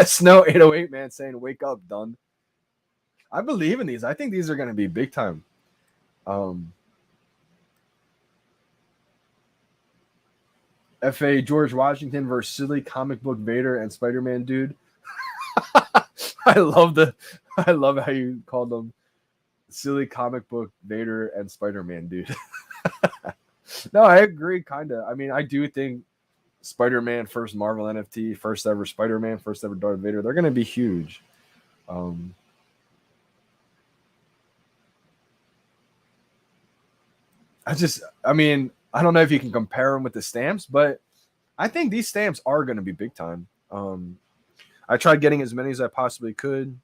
Snow 808 man saying, "Wake up, Dunn." I believe in these. I think these are going to be big time. FA George Washington versus silly comic book Vader and Spider-Man dude. I love how you called them silly comic book Vader and Spider-Man dude. No, I agree, kind of. I mean, I do think Spider-Man, first Marvel NFT, first ever Spider-Man, first ever Darth Vader, they're going to be huge. I don't know if you can compare them with the stamps, but I think these stamps are going to be big time. I tried getting as many as I possibly could.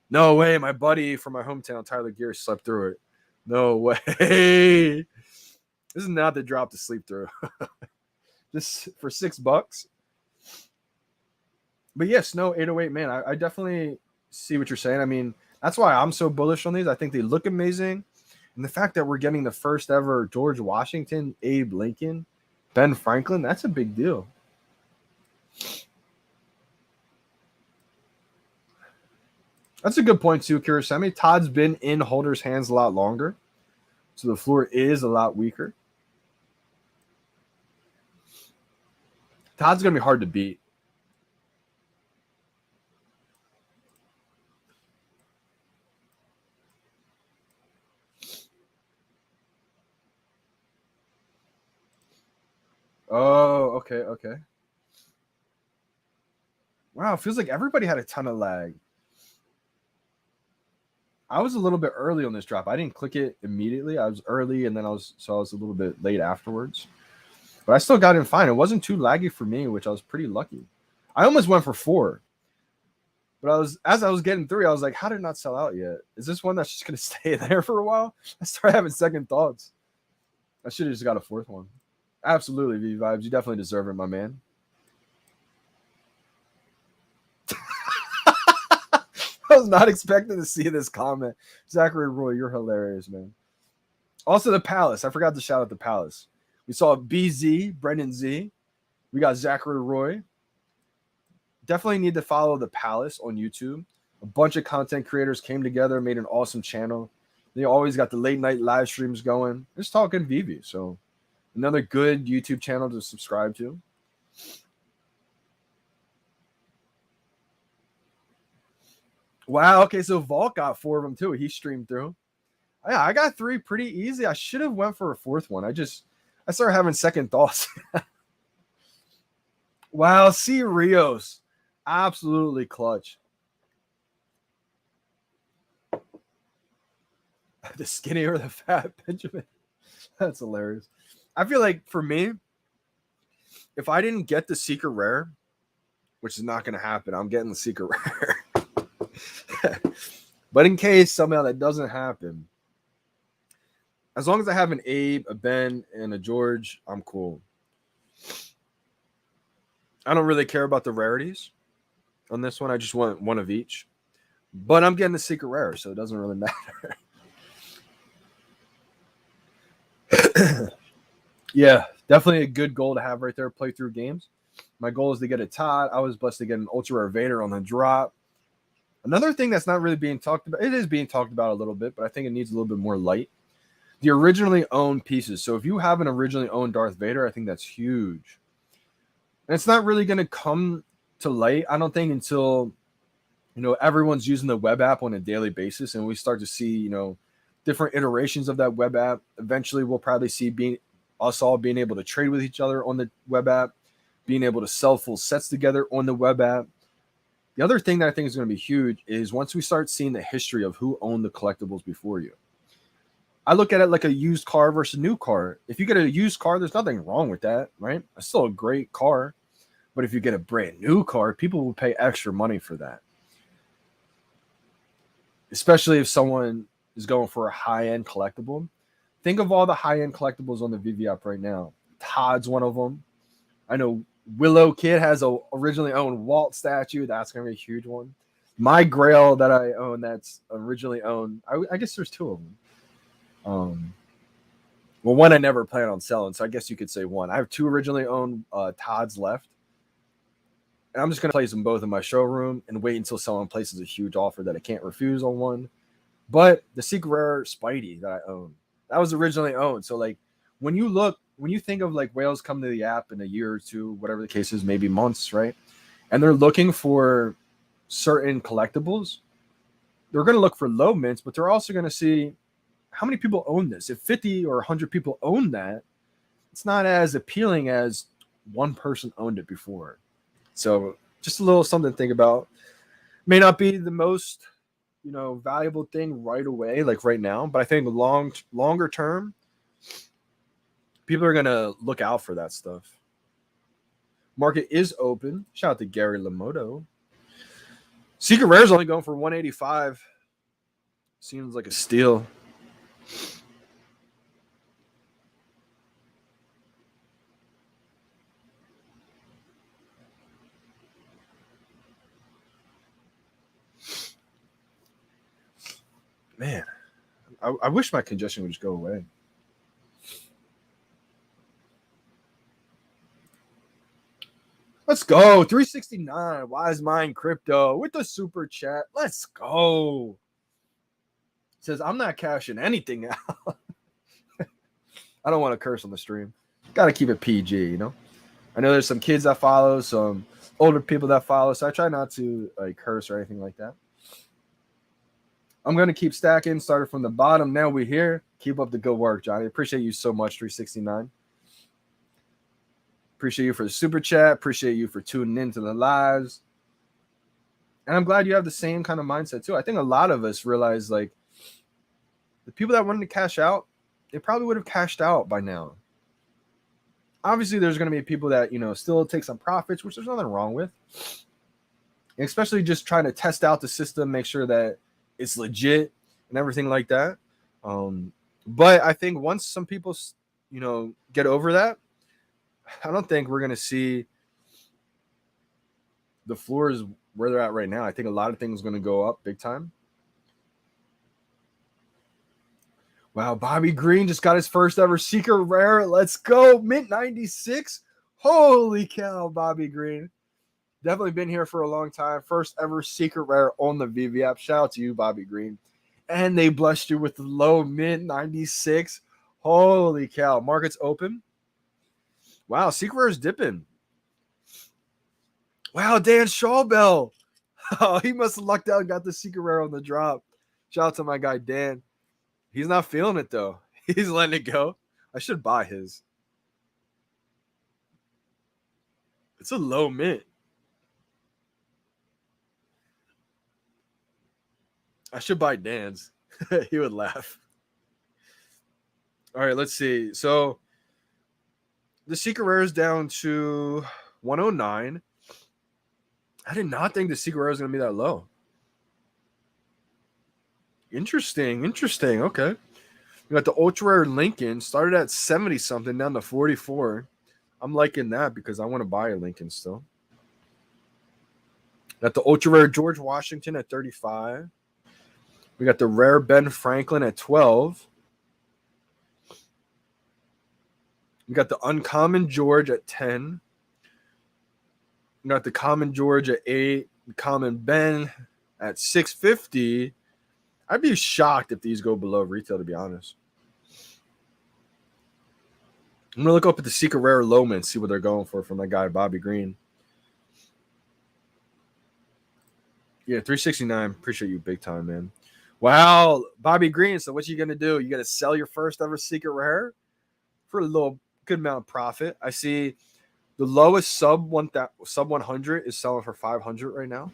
No way, my buddy from my hometown, Tyler Gear, slept through it. No way. This is not the drop to sleep through. Just for $6. But yeah, Snow 808, man, I definitely see what you're saying. I mean, that's why I'm so bullish on these. I think they look amazing. And the fact that we're getting the first ever George Washington, Abe Lincoln, Ben Franklin, that's a big deal. That's a good point too, Kurosemi. Todd's been in holders' hands a lot longer, so the floor is a lot weaker. Todd's going to be hard to beat. Oh, okay. Wow, it feels like everybody had a ton of lag. I was a little bit early on this drop. I didn't click it immediately. I was early, and then I was a little bit late afterwards. But I still got in fine. It wasn't too laggy for me, which I was pretty lucky. I almost went for 4. But as I was getting 3, I was like, how did it not sell out yet? Is this one that's just going to stay there for a while? I started having second thoughts. I should have just got a 4th one. Absolutely, V Vibes. You definitely deserve it, my man. I was not expecting to see this comment. Zachary Roy, you're hilarious, man. Also, the Palace. I forgot to shout out the Palace. We saw BZ, Brendan Z. We got Zachary Roy. Definitely need to follow the Palace on YouTube. A bunch of content creators came together, made an awesome channel. They always got the late night live streams going. Just talking VeVe. So another good YouTube channel to subscribe to. Wow. Okay, so Vault got 4 of them too. He streamed through. Yeah, I got 3 pretty easy. I should have went for a 4th one. I I started having second thoughts. Wow, see Rios. Absolutely clutch. The skinny or the fat Benjamin. That's hilarious. I feel like for me, if I didn't get the secret rare, which is not going to happen, I'm getting the secret rare. But in case somehow that doesn't happen, as long as I have an Abe, a Ben, and a George, I'm cool. I don't really care about the rarities on this one. I just want one of each. But I'm getting the secret rare, so it doesn't really matter. Yeah, definitely a good goal to have right there. Play through games. My goal is to get a Todd. I was blessed to get an ultra rare Vader on the drop. Another thing that's not really being talked about, it is being talked about a little bit, but I think it needs a little bit more light. The originally owned pieces. So if you have an originally owned Darth Vader, I think that's huge. And it's not really going to come to light, I don't think, until, everyone's using the web app on a daily basis and we start to see, different iterations of that web app. Eventually, we'll probably see us all being able to trade with each other on the web app, being able to sell full sets together on the web app. The other thing that I think is going to be huge is once we start seeing the history of who owned the collectibles before you. I look at it like a used car versus new car. If you get a used car, there's nothing wrong with that, right? It's still a great car. But if you get a brand new car, people will pay extra money for that. Especially if someone is going for a high-end collectible. Think of all the high-end collectibles on the VeVe app right now. Todd's one of them. I know Willow Kid has a originally owned Walt statue. That's going to be a huge one. My Grail that I own that's originally owned, I guess there's two of them. Well, one I never plan on selling, so I guess you could say one. I have two originally owned Todd's left. And I'm just going to place them both in my showroom and wait until someone places a huge offer that I can't refuse on one. But the secret rare Spidey that I own, that was originally owned. So like when you think of like whales come to the app in a year or two, whatever the case is, maybe months, right? And they're looking for certain collectibles, they're going to look for low mints, but they're also going to see how many people own this. If 50 or 100 people own that, it's not as appealing as one person owned it before. So just a little something to think about. May not be the most, valuable thing right away, like right now, but I think longer term, people are going to look out for that stuff. Market is open. Shout out to Gary Lamoto. Secret Rare is only going for 185. Seems like a steal. Man, I wish my congestion would just go away. Let's go. 369. Wise Mind Crypto with the super chat. Let's go. Says, I'm not cashing anything out. I don't want to curse on the stream. Got to keep it PG, I know there's some kids that follow, some older people that follow, so I try not to curse or anything like that. I'm going to keep stacking. Started from the bottom. Now we're here. Keep up the good work, Johnny. Appreciate you so much, 369. Appreciate you for the super chat. Appreciate you for tuning into the lives. And I'm glad you have the same kind of mindset, too. I think a lot of us realize, the people that wanted to cash out, they probably would have cashed out by now. Obviously, there's going to be people that, still take some profits, which there's nothing wrong with. And especially just trying to test out the system, make sure that it's legit and everything like that. But I think once some people, get over that, I don't think we're going to see the floors where they're at right now. I think a lot of things are going to go up big time. Wow, Bobby Green just got his first ever secret rare. Let's go. Mint 96. Holy cow, Bobby Green. Definitely been here for a long time. First ever secret rare on the VeVe app. Shout out to you, Bobby Green. And they blessed you with the low Mint 96. Holy cow. Market's open. Wow, secret rare is dipping. Wow, Dan Schawbell. Oh, he must have lucked out and got the secret rare on the drop. Shout out to my guy, Dan. He's not feeling it, though. He's letting it go. I should buy his. It's a low mint. I should buy Dan's. He would laugh. All right, let's see. So the secret rare is down to 109. I did not think the secret rare was going to be that low. Interesting. Okay. We got the ultra rare Lincoln. Started at 70 something, down to 44. I'm liking that because I want to buy a Lincoln still. Got the ultra rare George Washington at 35. We got the rare Ben Franklin at 12. We got the uncommon George at 10. We got the common George at 8. The common Ben at 650. I'd be shocked if these go below retail, to be honest. I'm going to look up at the secret rare low mint, see what they're going for from that guy, Bobby Green. Yeah, 369. Appreciate you big time, man. Wow, Bobby Green. So what you going to do? You got to sell your first ever secret rare for a little good amount of profit. I see the lowest sub 100 is selling for 500 right now.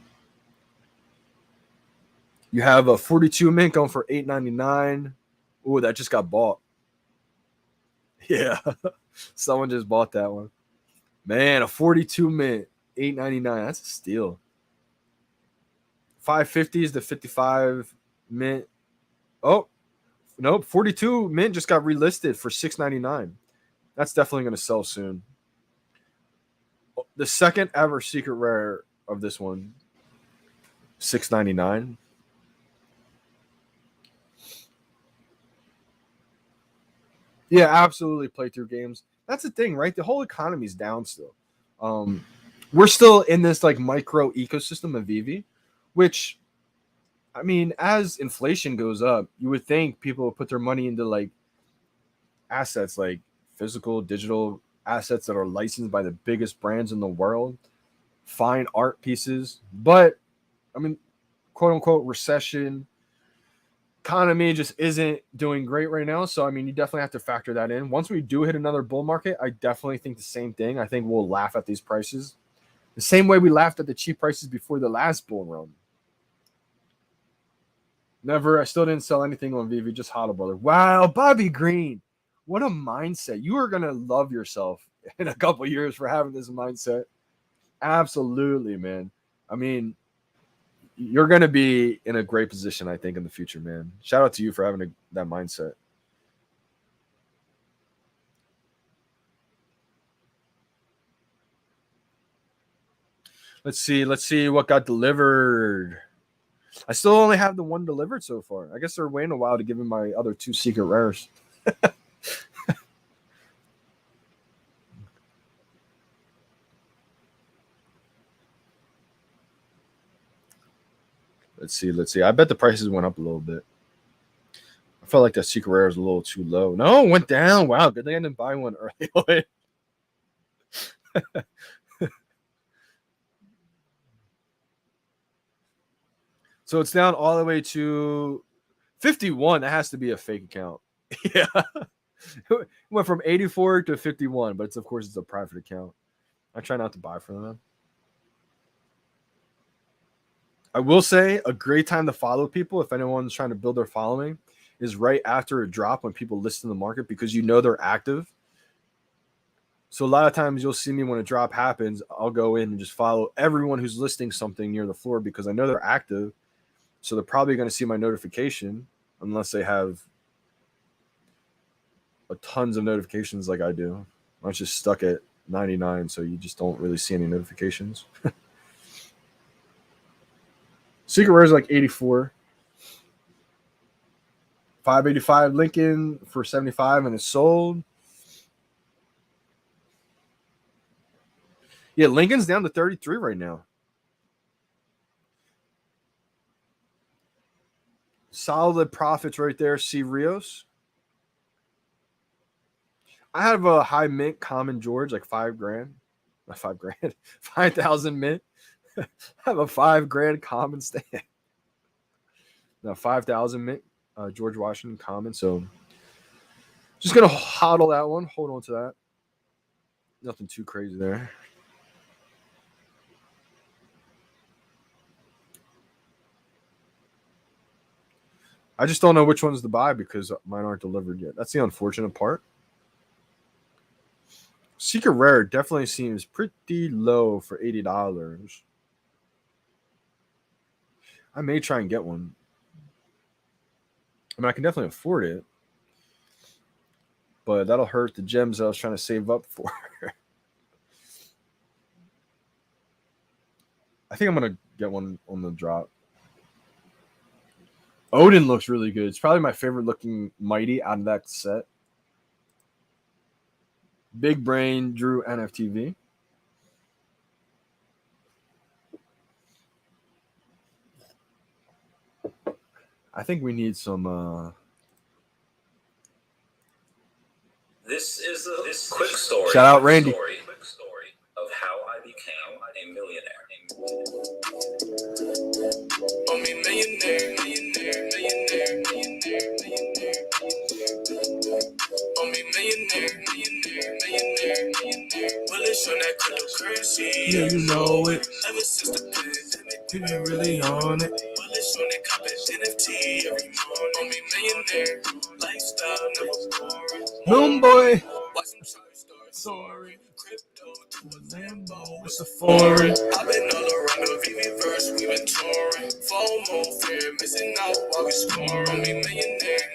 You have a 42 mint going for $8.99. Ooh, that just got bought. Yeah, someone just bought that one. Man, a 42 mint, $8.99. That's a steal. 550 is the 55 mint. Oh, nope. 42 mint just got relisted for $6.99. That's definitely going to sell soon. The second ever secret rare of this one, $6.99. Yeah, absolutely. Play through games. That's the thing, right? The whole economy's down still. We're still in this like micro ecosystem of VeVe, which, I mean, as inflation goes up, you would think people would put their money into like assets like physical, digital assets that are licensed by the biggest brands in the world, fine art pieces. But I mean, quote unquote recession, economy just isn't doing great right now. So I mean, you definitely have to factor that in. Once we do hit another bull market, I definitely think the same thing. I think we'll laugh at these prices the same way we laughed at the cheap prices before the last bull run. I still didn't sell anything on VeVe, just Hodl Brother. Wow, Bobby Green. What a mindset. You are going to love yourself in a couple of years for having this mindset. Absolutely, man. I mean, you're going to be in a great position, I think, in the future, man. Shout out to you for having that mindset. Let's see what got delivered. I still only have the one delivered so far. I guess they're waiting a while to give me my other two secret rares. Let's see. I bet the prices went up a little bit. I felt like that secret rare was a little too low. No, it went down. Wow, good thing I didn't buy one early. So it's down all the way to 51. That has to be a fake account. Yeah. It went from 84 to 51, but of course it's a private account. I try not to buy from them. I will say a great time to follow people, if anyone's trying to build their following, is right after a drop when people list in the market, because you know they're active. So a lot of times you'll see me when a drop happens, I'll go in and just follow everyone who's listing something near the floor because I know they're active. So they're probably going to see my notification unless they have tons of notifications like I do. I'm just stuck at 99, so you just don't really see any notifications. Secret rare is like 84. 585 Lincoln for 75 and it's sold. Yeah, Lincoln's down to 33 right now. Solid profits right there. C. Rios. I have a high mint common George, like $5,000. Not $5,000. 5,000 mint. I have a $5,000 common stand. Now 5,000 mint George Washington common. So just gonna hodl that one. Hold on to that. Nothing too crazy there. I just don't know which ones to buy because mine aren't delivered yet. That's the unfortunate part. Secret Rare definitely seems pretty low for $80. I may try and get one. I mean, I can definitely afford it, but that'll hurt the gems I was trying to save up for. I think I'm going to get one on the drop. Odin looks really good. It's probably my favorite looking Mighty out of that set. Big Brain Drew NFTV. I think we need some. This is a quick story. Shout out Randy. Quick story of how I became a millionaire. I'm a millionaire. I'm a millionaire. Well, it's on that cryptocurrency. Yeah, you know it. Ever since the pandemic, We been really on it. well, it's on that copy NFT every morning. I'm a millionaire. Lifestyle never boring. Homeboy. Watch them charts start soaring. Crypto to a Lambo. It's a foreign. I've been all around the VeVe-verse, we've been touring. FOMO, fear, missing out while we scoring. I'm a millionaire.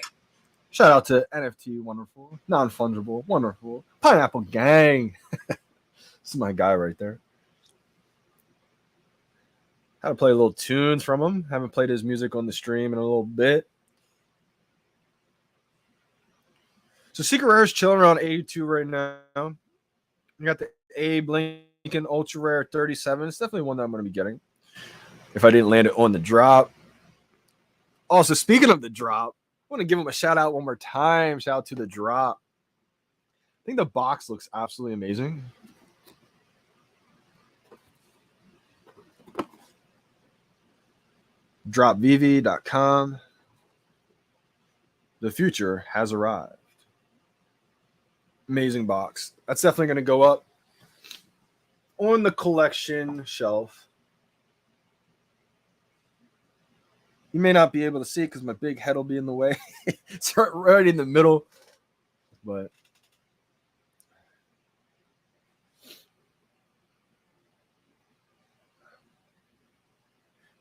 Shout out to NFT Wonderful, Non-Fungible, Wonderful, Pineapple Gang. This is my guy right there. Had to play a little tunes from him. Haven't played his music on the stream in a little bit. So Secret Rare is chilling around 82 right now. You got the Abe Lincoln Ultra Rare 37. It's definitely one that I'm going to be getting if I didn't land it on the drop. Also, speaking of the drop, I want to give him a shout out one more time. Shout out to the drop. I think the box looks absolutely amazing. DropVeVe.com. The future has arrived. Amazing box. That's definitely going to go up on the collection shelf. You may not be able to see it because my big head will be in the way. It's right in the middle. But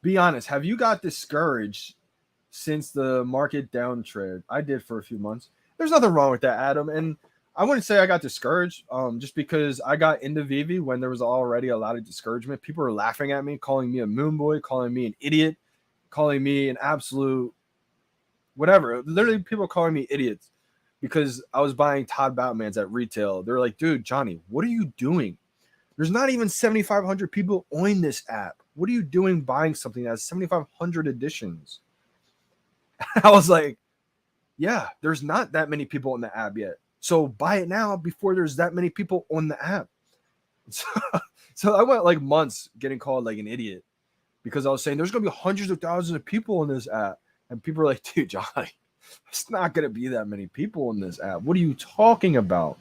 be honest, have you got discouraged since the market downtrend? I did for a few months. There's nothing wrong with that, Adam. And I wouldn't say I got discouraged just because I got into VeVe when there was already a lot of discouragement. People were laughing at me, calling me a moon boy, calling me an idiot, calling me an absolute whatever. Literally, people calling me idiots because I was buying Todd Batmans at retail. They're like, dude, Johnny, what are you doing? There's not even 7,500 people on this app. What are you doing buying something that has 7,500 editions? I was like, yeah, there's not that many people on the app yet. So buy it now before there's that many people on the app. So I went like months getting called like an idiot because I was saying there's going to be hundreds of thousands of people on this app. And people are like, dude, Johnny, it's not going to be that many people on this app. What are you talking about?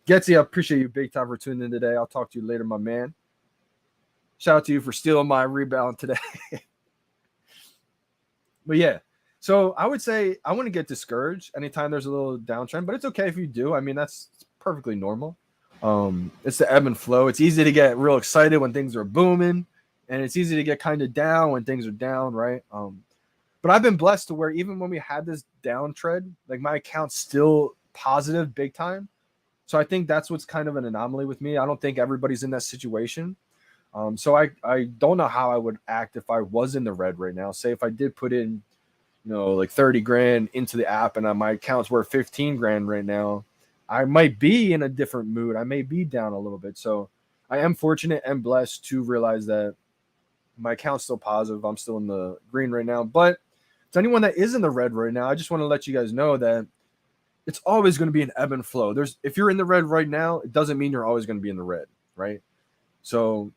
Getsy, I appreciate you big time for tuning in today. I'll talk to you later, my man. Shout out to you for stealing my rebound today. But yeah, so I would say I wouldn't get discouraged anytime there's a little downtrend, but it's okay if you do. I mean, that's perfectly normal. It's the ebb and flow. It's easy to get real excited when things are booming, and it's easy to get kind of down when things are down, right? But I've been blessed to where even when we had this downtrend, like my account's still positive big time. So I think that's what's kind of an anomaly with me. I don't think everybody's in that situation. So I don't know how I would act if I was in the red right now. Say if I did put in, like 30 grand into the app and my account's worth 15 grand right now, I might be in a different mood. I may be down a little bit. So I am fortunate and blessed to realize that my account's still positive. I'm still in the green right now. But to anyone that is in the red right now, I just want to let you guys know that it's always going to be an ebb and flow. If you're in the red right now, it doesn't mean you're always going to be in the red, right? So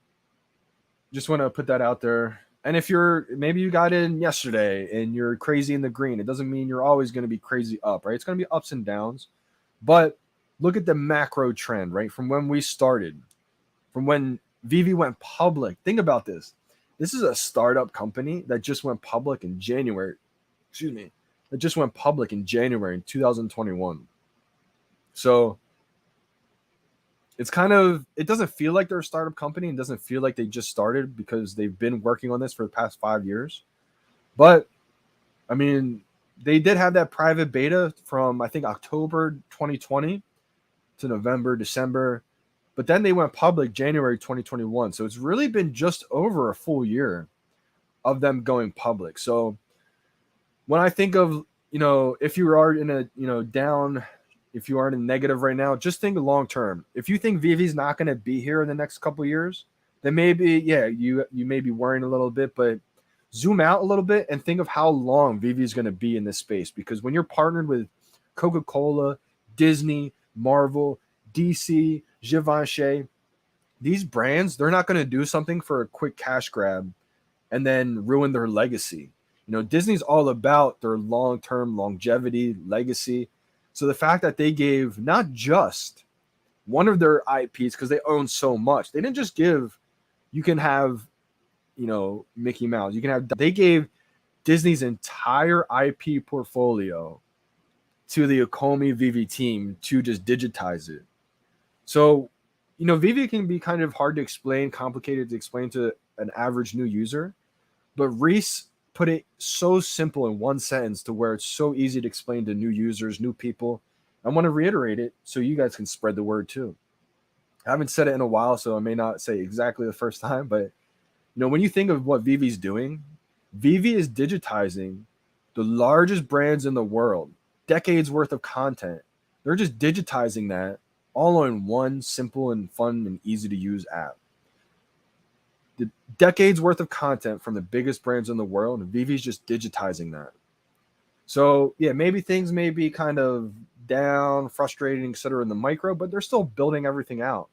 just want to put that out there. And if maybe you got in yesterday and you're crazy in the green, it doesn't mean you're always going to be crazy up, right? It's going to be ups and downs. But look at the macro trend, right? From when we started, from when VeVe went public. Think about this. This is a startup company that just went public in January. excuse me, that just went public in January in 2021. So it's kind of, it doesn't feel like they're a startup company and doesn't feel like they just started because they've been working on this for the past 5 years. But I mean, they did have that private beta from I think October 2020 to November, December, but then they went public January 2021. So it's really been just over a full year of them going public. So when I think of, if you are in a, down, if you are in a negative right now, just think long term. If you think VeVe's not going to be here in the next couple of years, then maybe, yeah, you may be worrying a little bit, but zoom out a little bit and think of how long VeVe is going to be in this space. Because when you're partnered with Coca-Cola, Disney, Marvel, DC, Givenchy, these brands, they're not going to do something for a quick cash grab and then ruin their legacy. Disney's all about their long-term longevity, legacy. So the fact that they gave not just one of their IPs, because they own so much, they didn't just give, you can have, Mickey Mouse. You can have, they gave Disney's entire IP portfolio to the Akomi VeVe team to just digitize it. So, VeVe can be kind of hard to explain, complicated to explain to an average new user, but Reese put it so simple in one sentence to where it's so easy to explain to new users, new people. I want to reiterate it so you guys can spread the word too. I haven't said it in a while, so I may not say exactly the first time, but when you think of what VeVe's doing, VeVe is digitizing the largest brands in the world, decades worth of content. They're just digitizing that all in one simple and fun and easy to use app. The decades worth of content from the biggest brands in the world, and VeVe's just digitizing that. So yeah, maybe things may be kind of down, frustrating, etc. in the micro, but they're still building everything out.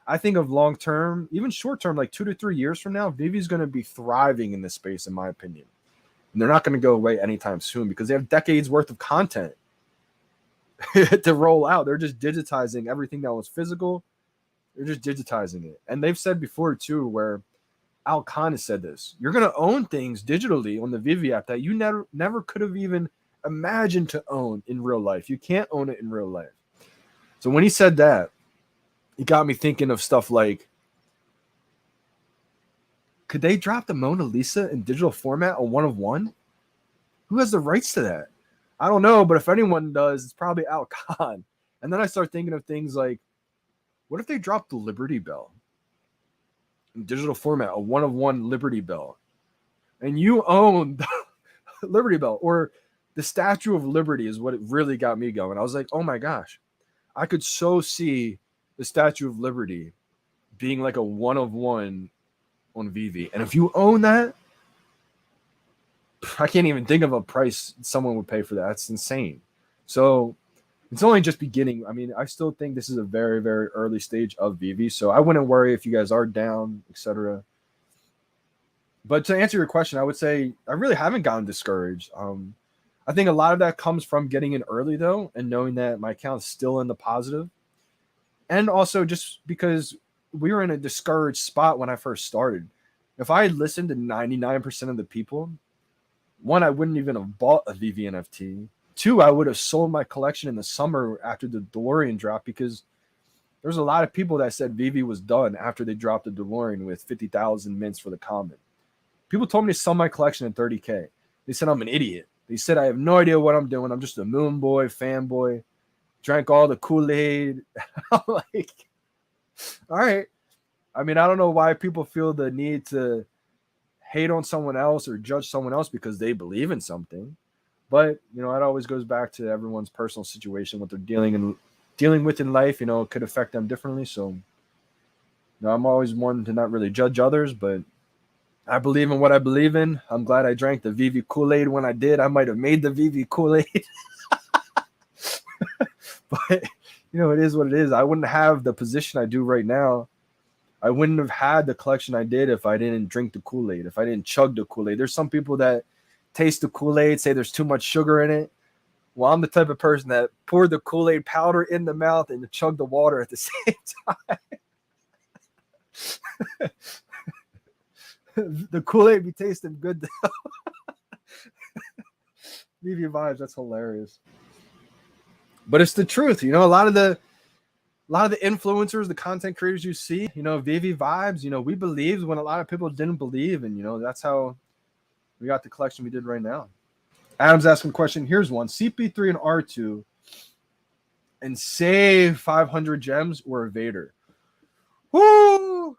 I think of long term, even short term, like 2 to 3 years from now, VeVe's going to be thriving in this space, in my opinion. And they're not going to go away anytime soon because they have decades worth of content to roll out. They're just digitizing everything that was physical. They're just digitizing it. And they've said before too, where Al Khan has said this, you're going to own things digitally on the VeVe app that you never could have even imagined to own in real life. You can't own it in real life. So when he said that, it got me thinking of stuff like, could they drop the Mona Lisa in digital format, a 1-of-1? Who has the rights to that? I don't know, but if anyone does, it's probably Al Khan. And then I start thinking of things like, what if they dropped the Liberty Bell in digital format, a 1-of-1 Liberty Bell, and you own the Liberty Bell, or the Statue of Liberty is what it really got me going. I was like, oh my gosh, I could so see the Statue of Liberty being like a 1-of-1 on VeVe. And if you own that, I can't even think of a price someone would pay for that. That's insane. So it's only just beginning. I mean, I still think this is a very, very early stage of VeVe. So I wouldn't worry if you guys are down, etc. But to answer your question, I would say I really haven't gotten discouraged. I think a lot of that comes from getting in early, though, and knowing that my account's still in the positive. And also just because we were in a discouraged spot when I first started. If I had listened to 99% of the people, one, I wouldn't even have bought a VeVe NFT. Two, I would have sold my collection in the summer after the DeLorean drop, because there's a lot of people that said VeVe was done after they dropped the DeLorean with 50,000 mints for the common. People told me to sell my collection at 30K. They said I'm an idiot. They said I have no idea what I'm doing. I'm just a moon boy, fanboy. Drank all the Kool-Aid. I'm like, all right. I mean, I don't know why people feel the need to hate on someone else or judge someone else because they believe in something. But, it always goes back to everyone's personal situation, what they're dealing with in life. It could affect them differently. So, I'm always one to not really judge others, but I believe in what I believe in. I'm glad I drank the VeVe Kool-Aid when I did. I might have made the VeVe Kool-Aid. But, it is what it is. I wouldn't have the position I do right now. I wouldn't have had the collection I did if I didn't drink the Kool-Aid, if I didn't chug the Kool-Aid. There's some people that taste the Kool-Aid, say there's too much sugar in it. Well, I'm the type of person that poured the Kool-Aid powder in the mouth and chugged the water at the same time. The Kool-Aid be tasting good though. VeVe vibes. That's hilarious. But it's the truth. You know, a lot of the influencers, the content creators you see, you know, VeVe vibes, you know, we believed when a lot of people didn't believe. And, you know, that's how we got the collection we did right now. Adam's asking a question. Here's one. CP3 and R2 and save 500 gems or a Vader. Woo!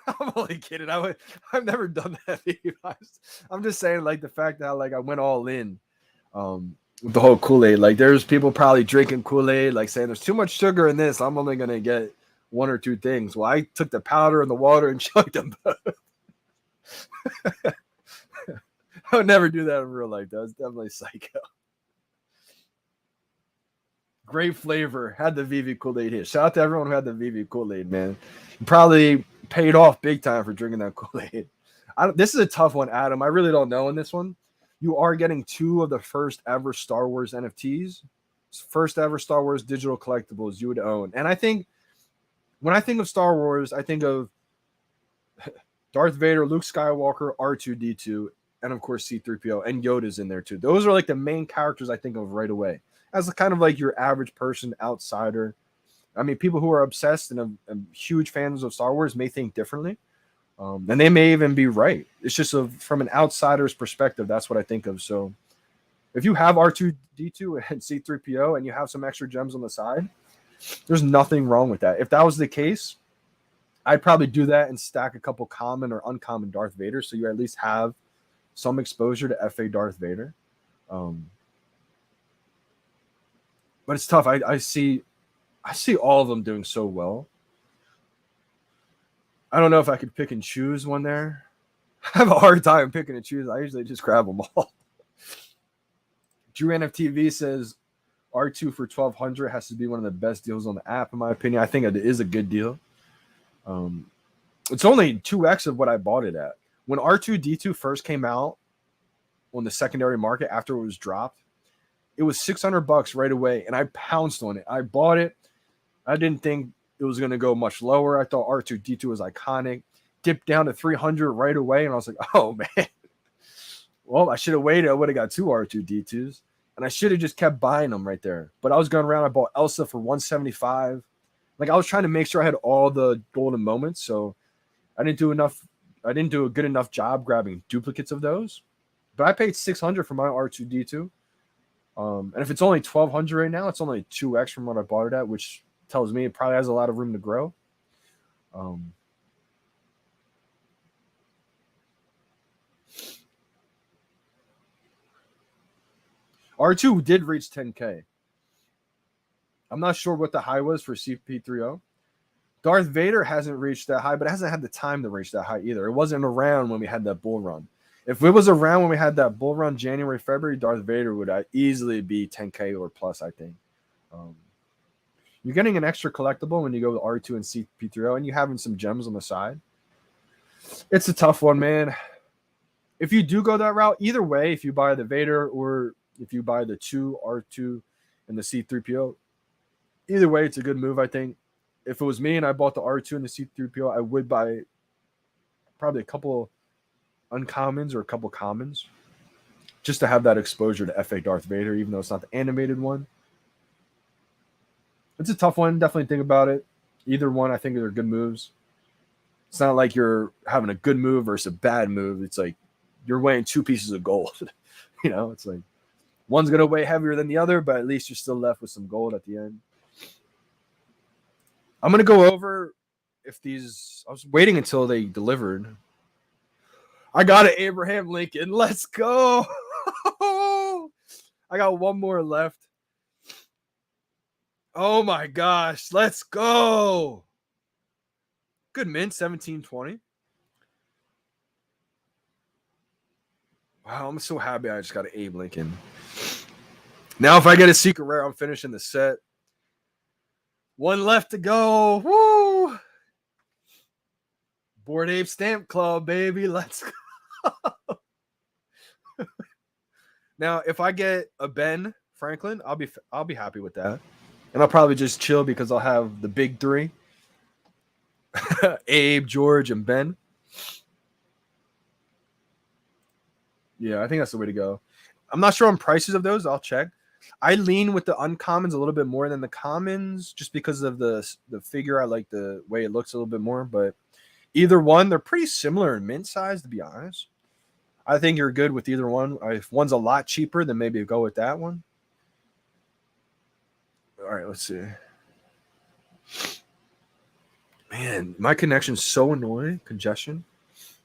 I'm only kidding. I've never done that. I'm just saying, like, the fact that like I went all in with the whole Kool-Aid. Like, there's people probably drinking Kool-Aid, like saying there's too much sugar in this. I'm only gonna get one or two things. Well, I took the powder and the water and chugged them both. I would never do that in real life. That was definitely psycho. Great flavor. Had the VeVe Kool-Aid here. Shout out to everyone who had the VeVe Kool-Aid, man. Probably paid off big time for drinking that Kool-Aid. This is a tough one, Adam. I really don't know in this one. You are getting 2 of the first ever Star Wars NFTs. First ever Star Wars digital collectibles you would own. And I think when I think of Star Wars, I think of Darth Vader, Luke Skywalker, R2-D2, and of course C-3PO, and Yoda's in there too. Those are like the main characters I think of right away. As kind of like your average person, outsider. I mean, people who are obsessed and huge fans of Star Wars may think differently. And they may even be right. It's just from an outsider's perspective, that's what I think of. So if you have R2-D2 and C-3PO and you have some extra gems on the side, there's nothing wrong with that. If that was the case, I'd probably do that and stack a couple common or uncommon Darth Vader so you at least have some exposure to FA Darth Vader. But it's tough. I see all of them doing so well. I don't know if I could pick and choose one there. I have a hard time picking and choose. I usually just grab them all. Drew NFTV says R2 for 1,200 has to be one of the best deals on the app, in my opinion. I think it is a good deal. It's only 2x of what I bought it at. When R2-D2 first came out on the secondary market after it was dropped, it was $600 right away, and I pounced on it. I bought it. I didn't think it was going to go much lower. I thought R2-D2 was iconic. Dipped down to 300 right away, and I was like, oh, man. Well, I should have waited. I would have got 2 R2-D2s, and I should have just kept buying them right there. But I was going around. I bought Elsa for 175. Like, I was trying to make sure I had all the golden moments, so I didn't do a good enough job grabbing duplicates of those. But I paid $600 for my R2-D2. And if it's only 1,200 right now, it's only 2x from what I bought it at, which tells me it probably has a lot of room to grow. R2 did reach 10K. I'm not sure what the high was for CP3O. Darth Vader hasn't reached that high, but it hasn't had the time to reach that high either. It wasn't around when we had that bull run. If it was around when we had that bull run January, February, Darth Vader would easily be 10K or plus, I think. You're getting an extra collectible when you go with R2 and CP3O, and you're having some gems on the side. It's a tough one, man. If you do go that route, either way, if you buy the Vader or if you buy the 2 R2 and the C3PO, either way, it's a good move, I think. If it was me and I bought the R2 and the C3PO, I would buy probably a couple uncommons or a couple commons just to have that exposure to FA Darth Vader, even though it's not the animated one. It's a tough one. Definitely think about it. Either one, I think, are good moves. It's not like you're having a good move versus a bad move. It's like you're weighing 2 pieces of gold. You know, it's like one's going to weigh heavier than the other, but at least you're still left with some gold at the end. I'm going to go over if these – I was waiting until they delivered. I got an Abraham Lincoln. Let's go. I got one more left. Oh, my gosh. Let's go. Good mint, 1720. Wow, I'm so happy I just got an Abe Lincoln. Now, if I get a secret rare, I'm finishing the set. One left to go. Woo! Bored Ape Stamp Club, baby. Let's go. Now, if I get a Ben Franklin, I'll be happy with that. And I'll probably just chill because I'll have the big 3. Abe, George, and Ben. Yeah, I think that's the way to go. I'm not sure on prices of those. I'll check. I lean with the uncommons a little bit more than the commons just because of the figure. I like the way it looks a little bit more, but either one, they're pretty similar in mint size, to be honest. I think you're good with either one. If one's a lot cheaper, then maybe go with that one. All right, let's see. Man, my connection's so annoying. Congestion.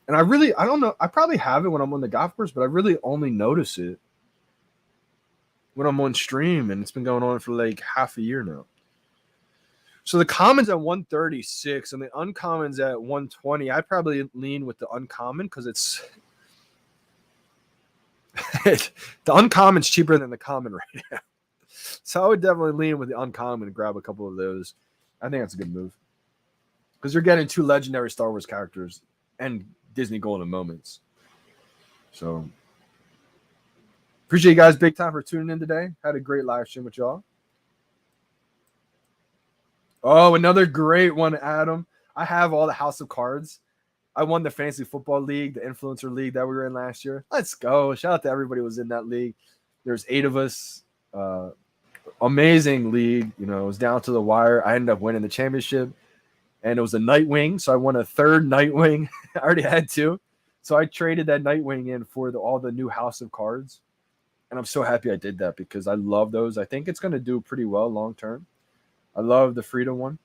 And I don't know. I probably have it when I'm on the golf course, but I really only notice it when I'm on stream, and it's been going on for like half a year now. So the commons at 136 and the uncommons at 120. I'd probably lean with the uncommon because it's the uncommon's cheaper than the common right now. So I would definitely lean with the uncommon and grab a couple of those. I think that's a good move because you're getting 2 legendary Star Wars characters and Disney Golden Moments. So appreciate you guys big time for tuning in today. Had a great live stream with y'all. Oh, another great one, Adam. I have all the House of Cards. I won the Fantasy Football League, the Influencer League that we were in last year. Let's go. Shout out to everybody who was in that league. There's 8 of us. Amazing league. You know, it was down to the wire. I ended up winning the championship. And it was a Nightwing, so I won a 3rd Nightwing. I already had 2. So I traded that Nightwing in for all the new House of Cards. And I'm so happy I did that because I love those. I think it's going to do pretty well long term. I love the Freedom one.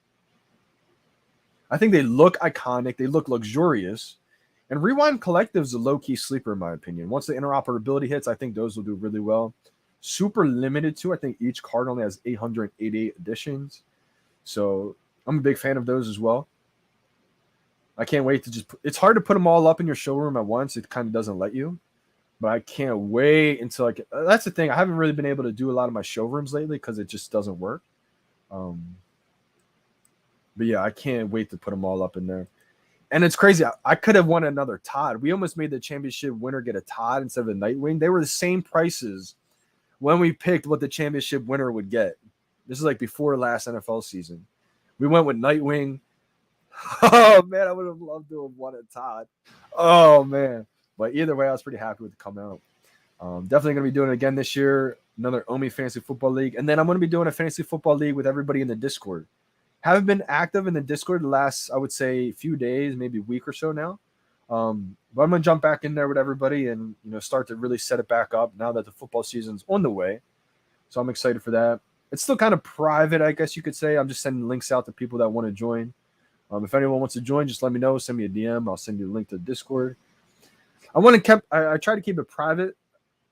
I think they look iconic. They look luxurious. And Rewind Collective is a low-key sleeper, in my opinion. Once the interoperability hits, I think those will do really well. Super limited, too. I think each card only has 888 editions. So I'm a big fan of those as well. I can't wait to just – it's hard to put them all up in your showroom at once. It kind of doesn't let you. But I can't wait until I can – that's the thing. I haven't really been able to do a lot of my showrooms lately because it just doesn't work. But yeah, I can't wait to put them all up in there. And it's crazy. I could have won another Todd. We almost made the championship winner get a Todd instead of a Nightwing. They were the same prices when we picked what the championship winner would get. This is like before last NFL season. We went with Nightwing. Oh, man, I would have loved to have won a Todd. Oh, man. But either way, I was pretty happy with the come out. Definitely going to be doing it again this year. Another Omi Fantasy Football League. And then I'm going to be doing a Fantasy Football League with everybody in the Discord. Haven't been active in the Discord the last, I would say, few days, maybe a week or so now. But I'm going to jump back in there with everybody and, you know, start to really set it back up now that the football season's on the way. So I'm excited for that. It's still kind of private, I guess you could say. I'm just sending links out to people that want to join. If anyone wants to join, just let me know. Send me a DM. I'll send you a link to the Discord. I try to keep it private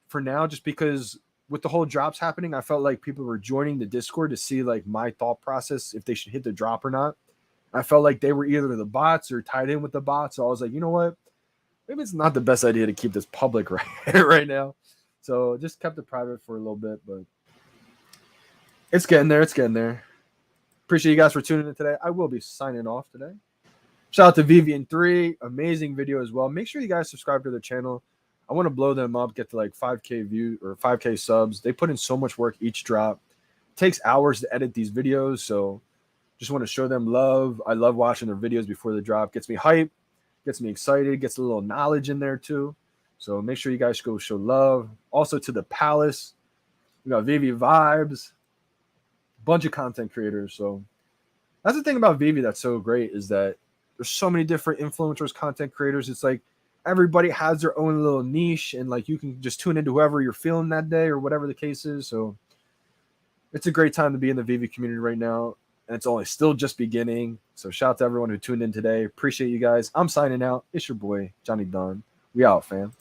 for now just because with the whole drops happening, I felt like people were joining the Discord to see like my thought process if they should hit the drop or not. I felt like they were either the bots or tied in with the bots. So I was like, you know what? Maybe it's not the best idea to keep this public right now. So just kept it private for a little bit, but it's getting there. It's getting there. Appreciate you guys for tuning in today. I will be signing off today. Shout out to VeVe3. Amazing video as well. Make sure you guys subscribe to their channel. I want to blow them up, get to like 5K views or 5K subs. They put in so much work each drop. It takes hours to edit these videos, so just want to show them love. I love watching their videos before the drop. Gets me hyped, gets me excited, gets a little knowledge in there too. So make sure you guys go show love. Also to the Palace. We got VeVe Vibes. Bunch of content creators. So that's the thing about VeVe that's so great is that there's so many different influencers, content creators. It's like everybody has their own little niche and like you can just tune into whoever you're feeling that day or whatever the case is. So it's a great time to be in the VeVe community right now. And it's only still just beginning. So shout out to everyone who tuned in today. Appreciate you guys. I'm signing out. It's your boy, Johnny Dunn. We out, fam.